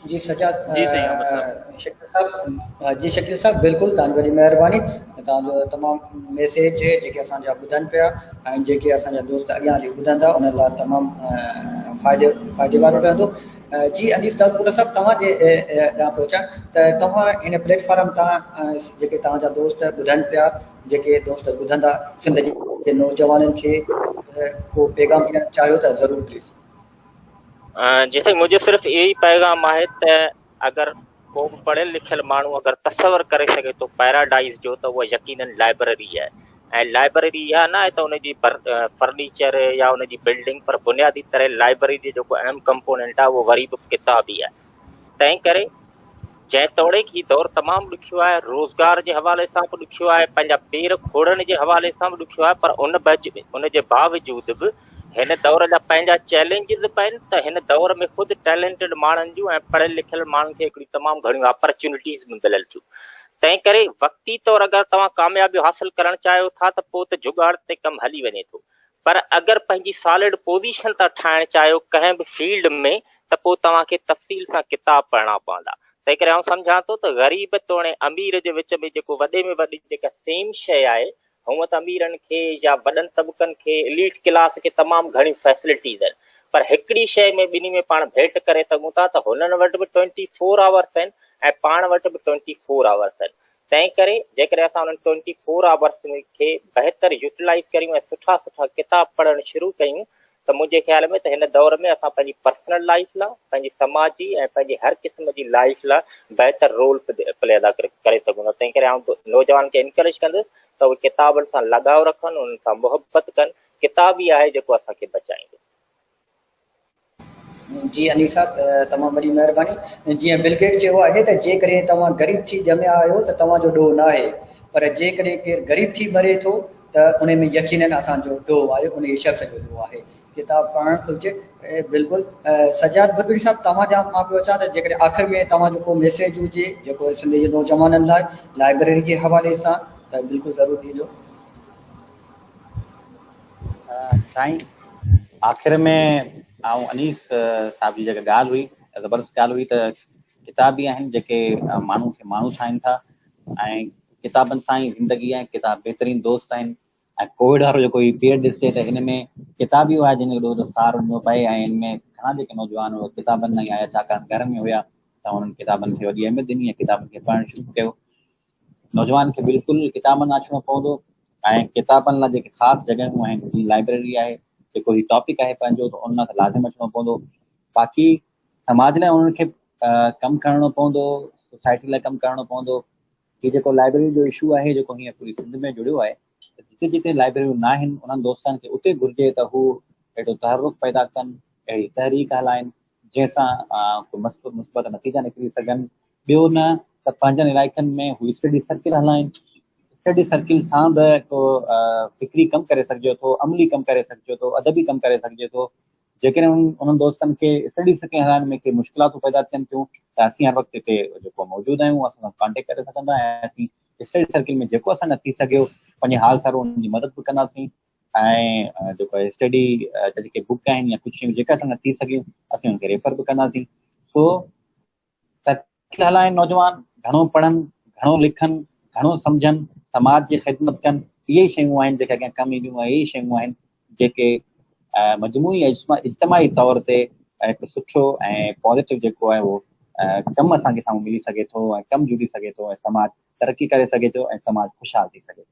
जी सजाद जी साईं शकील साहब जी शकील साहब बिल्कुलु तव्हांजी वॾी महिरबानी तव्हांजो तमामु मैसेज जेके असांजा ॿुधनि पिया ऐं जेके असांजा दोस्त अॻियां हली ॿुधंदा उन लाइ तमामु फ़ाइदे वारो रहंदो जी अनीस दाऊदपुर साहब तव्हांजे ॾांहुं पहुचां त तव्हां हिन प्लेटफॉर्म तां जेके तव्हांजा दोस्त ॿुधनि पिया जेके दोस्त ॿुधंदा सिंध जे नौजवाननि खे को पैगाम ॾियणु चाहियो त ज़रूरु प्लीज़। जी साईं मुंहिंजो सिर्फ़ु इहो ई पैगाम आहे त अगरि को बि पढ़ियल लिखियल माण्हू अगरि तसवर करे सघे थो पैराडाइज़ जो त उहा यकीनन लाइब्रेरी आहे ऐं लाइब्रेरी इहा न आहे त उनजी फर्नीचर या उनजी बिल्डिंग पर बुनियादी तरह लाइब्रेरी जो जेको अहम कंपोनेंट आहे उहो वरी बि किताब ई आहे तंहिं करे जंहिं तोड़े की दौरु तमामु ॾुखियो आहे रोज़गार जे हवाले सां बि ॾुखियो आहे पंहिंजा पेर खोड़ण जे हवाले सां बि ॾुखियो आहे पर उनजे बावजूद बि हिन दौर जा पंहिंजा चैलेंजिस बि आहिनि त हिन दौर में ख़ुदि टैलेंटेड माण्हुनि जूं ऐं पढ़ियल लिखियल माण्हुनि खे हिकिड़ी तमामु घणियूं अपॉर्चुनिटीज़ बि मिलियल थियूं तंहिं करे वक़्ती तौरु अगरि तव्हां कामयाबी हासिल करणु चाहियो था त पोइ त जुगाड़ ते कमु हली वञे थो, पर अगरि पंहिंजी सॉलिड पोज़ीशन था ठाहिणु चाहियो कंहिं बि फील्ड में त पोइ तव्हांखे तफ़सील सां किताब पढ़णा पवंदा। तंहिं करे आउं सम्झां थो त ग़रीब तोड़े अमीर जे विच में जेको वॾे में वॾी जेका सेम शइ आहे, हूअं त अमीरनि खे या वॾनि तबक़नि खे एलीट क्लास खे तमामु घणी फैसिलिटीज़ आहिनि, पर हिकिड़ी शइ में ॿिन्ही में पाण भेंट करे सघूं था त हुननि वटि बि 24 आवर्स आहिनि ऐं पाण वटि बि 24 आवर्स आहिनि। तंहिं करे जेकॾहिं असां उन्हनि 24 आवर्स खे बहितर यूटिलाइज़ करियूं ऐं सुठा सुठा किताब पढ़णु शुरू कयूं त मुंहिंजे ख़्याल में त हिन दौर में असां पंहिंजी पर्सनल लाइफ लाइ, पंहिंजी समाजी ऐं पंहिंजी हर क़िस्म जी लाइफ लाइ बहितर रोल प्ले अदा करे सघूं था। तंहिं करे आउं नौजवान खे इनकरेज कंदुसि त उहे किताबनि सां लगाव रखनि, उन्हनि सां मुहबत कनि। किताब ई आहे जेको असांखे बचाईंदो। जी अली साहब, तमामु वॾी महिरबानी। जीअं बिल गेट चयो आहे त जेकॾहिं तव्हां ग़रीब थी ॼमिया आहियो त तव्हांजो ॾोह न आहे, पर जेकॾहिं केरु ग़रीब थी मरे थो त उन में यकीनन असांजो ॾोह आहे, उन शख़्स जो ॾोह आहे। किताब पढ़णु घुरिजे। बिल्कुलु सजाद बुरबरी साहब, तव्हां ॾांहुं मां पियो अचां त जेकॾहिं आख़िर में तव्हांजो को मैसेज हुजे जेको सिंधी जे नौजवाननि लाइ लाइब्रेरी जे हवाले सां, त बिल्कुलु ज़रूरु ॾिजो। साईं, आख़िर में ऐं अनीस साहब जी जेका ॻाल्हि हुई, ज़बरदस्त ॻाल्हि हुई त किताब ई आहिनि जेके माण्हू खे माण्हू ठाहिनि था, ऐं किताबनि सां ई ज़िंदगी आहे। किताब बहितरीनु दोस्त आहिनि। ऐं कोविड वारो जेको ही पीरियड ॾिसजे त हिन में किताब इहो आहे जिन ॾोह सार ॾिनो पए, ऐं हिन में घणा जेके नौजवान हुआ किताबनि न ई आया, छाकाणि घर में हुया त हुननि किताबनि खे वॾी अहमियत ॾिनी ऐं किताबनि खे पढ़णु शुरू कयो। नौजवान खे बिल्कुलु किताबनि अचिणो पवंदो, ऐं किताबनि लाइ जेके ख़ासि जॻहियूं आहिनि, जीअं लाइब्रेरी आहे, जेको ही टॉपिक आहे पंहिंजो, त उन लाइ लाज़िम अचिणो पवंदो। बाक़ी समाज लाइ उन्हनि खे कमु करणो पवंदो, सोसाइटी लाइ कमु करणो पवंदो। हीउ जेको लाइब्रेरी जो इशू आहे, जेको हीअं पूरी सिंध में जुड़ियो आहे, जिते जिते लाइब्रेरियूं न आहिनि उन्हनि दोस्तनि खे उते घुरिजे त हू अहिड़ो तहरुक पैदा कनि, अहिड़ी तहरीक हलाइनि जंहिंसां को मुस्बत नतीजा निकिरी सघनि। ॿियो न त पंहिंजनि इलाइक़नि में हू स्टडी सर्किल हलाइनि। स्टडी सर्किल सां बि को फिक्री कमु करे सघिजे थो, अमली कमु करे सघिजे थो, अदबी कमु करे सघिजे थो। जेकॾहिं उन्हनि दोस्तनि खे स्टडी सर्किल हलाइण में के मुश्किलातूं पैदा थियनि थियूं त असीं हर वक़्तु हिते जेको मौजूदु आहियूं, असां कॉन्टेक्ट करे सघंदा, ऐं असीं स्टडी सर्किल में जेको असां न थी सघियो पंहिंजे हाल सां उन्हनि जी मदद बि कंदासीं। ऐं जेको स्टडी जेके बुक आहिनि या कुझु शयूं जेका असां न थी सघियूं असीं उनखे रेफर बि कंदासीं। सो सर्किल हलाइनि नौजवान, घणो पढ़नि, घणो लिखनि, घणो सम्झनि, समाज जी ख़िदमत कनि। इहे ई शयूं आहिनि जेके अॻियां कमु ईंदियूं, ऐं इहे ई शयूं आहिनि जेके मजमूई इज्तिमाही तौर ते हिकु सुठो ऐं पॉज़िटिव जेको आहे उहो कमु असांखे साम्हूं मिली सघे थो, ऐं कमु जुड़ी सघे थो, ऐं समाज तरक़ी करे सघे थो, ऐं समाज ख़ुशहाल थी सघे थो।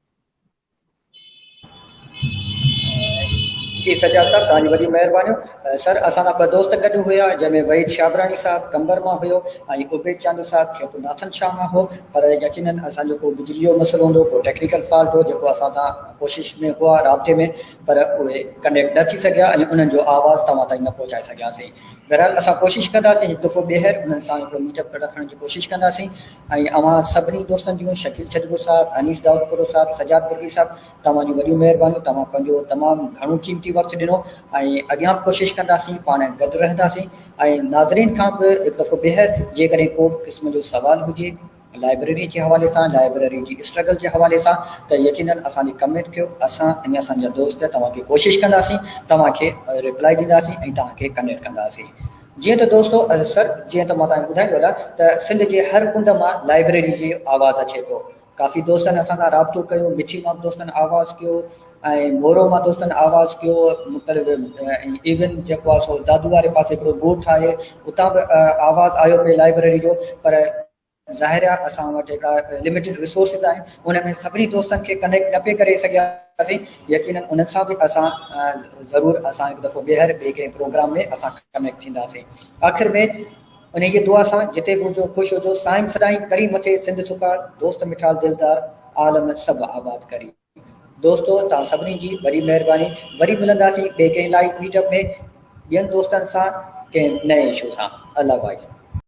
जी सजाद साहब, तव्हांजी वॾी महिरबानियूं। सर, असां ॿ दोस्त गॾु हुया, जंहिंमें वहीद शाबरानी साहब कंबर मां हुयो ऐं उबेद चांदू साहब खेपुनाथन शाह मां हो, पर यकीनन असांजो को बिजली जो मसइलो हूंदो, को टेक्निकल फॉल्ट हो जेको असां सां कोशिशि में हुआ राब्ते में, पर उहे कनेक्ट न थी सघिया ऐं उन्हनि जो आवाज़ु तव्हां ताईं न पहुचाए सघियासीं। बहरहाल असां कोशिशि कंदासीं हिकु दफ़ो ॿीहर उन्हनि सां हिकिड़ो मीटअप रखण जी कोशिशि कंदासीं। ऐं अवां सभिनी दोस्तनि जूं शकील छदगो साहब, अनीस दाऊदपुरो साहब, सजाद बुरबरी साहब, तव्हांजूं वॾियूं महिरबानियूं। तव्हां पंहिंजो तमामु घणो क़ीमती वक़्तु ॾिनो ऐं अॻियां बि कोशिशि कंदासीं, पाण गॾु रहंदासीं। ऐं नाज़रीन खां बि हिकु दफ़ो ॿीहर जेकॾहिं को बि क़िस्म जो सुवालु हुजे लाइब्रेरी जे हवाले सां, लाइब्रेरी जी स्ट्रगल जे हवाले सां, त यकीनन असांजी कमेंट कयो। असां ऐं असांजा दोस्त तव्हांखे कोशिशि कंदासीं, तव्हांखे रिप्लाई ॾींदासीं ऐं तव्हांखे कनेक्ट कंदासीं। जीअं त दोस्तो सर, जीअं त मां तव्हांखे ॿुधाईंदो हलां त सिंध जे हर कुंड मां लाइब्रेरी जी आवाज़ु अचे थो। काफ़ी दोस्तनि असां सां राब्तो कयो, मिठी मां दोस्तनि आवाज़ु कयो ऐं मोरो मां दोस्तनि आवाज़ु कयो, मुख़्तलिफ़ इवन जेको आहे सो दादू वारे पासे हिकिड़ो ॻोठु आहे, उतां बि आवाज़ु आयो पिए लाइब्रेरी जो। पर ज़ाहिर आहे असां वटि हिकिड़ा लिमिटेड रिसोर्सिस आहिनि, उन में सभिनी दोस्तनि खे कनेक्ट न पिए करे सघियासीं। यकीनन उन्हनि सां बि असां ज़रूरु असां हिकु दफ़ो ॿीहर ॿिए कंहिं प्रोग्राम में असां कनेक्ट थींदासीं। आख़िर में उन जी दुआ सां जिते बि हुजो ख़ुशि हुजो, साईं सदाईं करी मथे सिंध सुकार, दोस्त मिठाल दिलदार, आलम सभु आबाद करी। दोस्तो, तव्हां सभिनी जी वॾी महिरबानी। वरी मिलंदासीं ॿिए कंहिं लाइव मीटअप में ॿियनि दोस्तनि सां कंहिं नए इशू सां। अल्लाह भाई।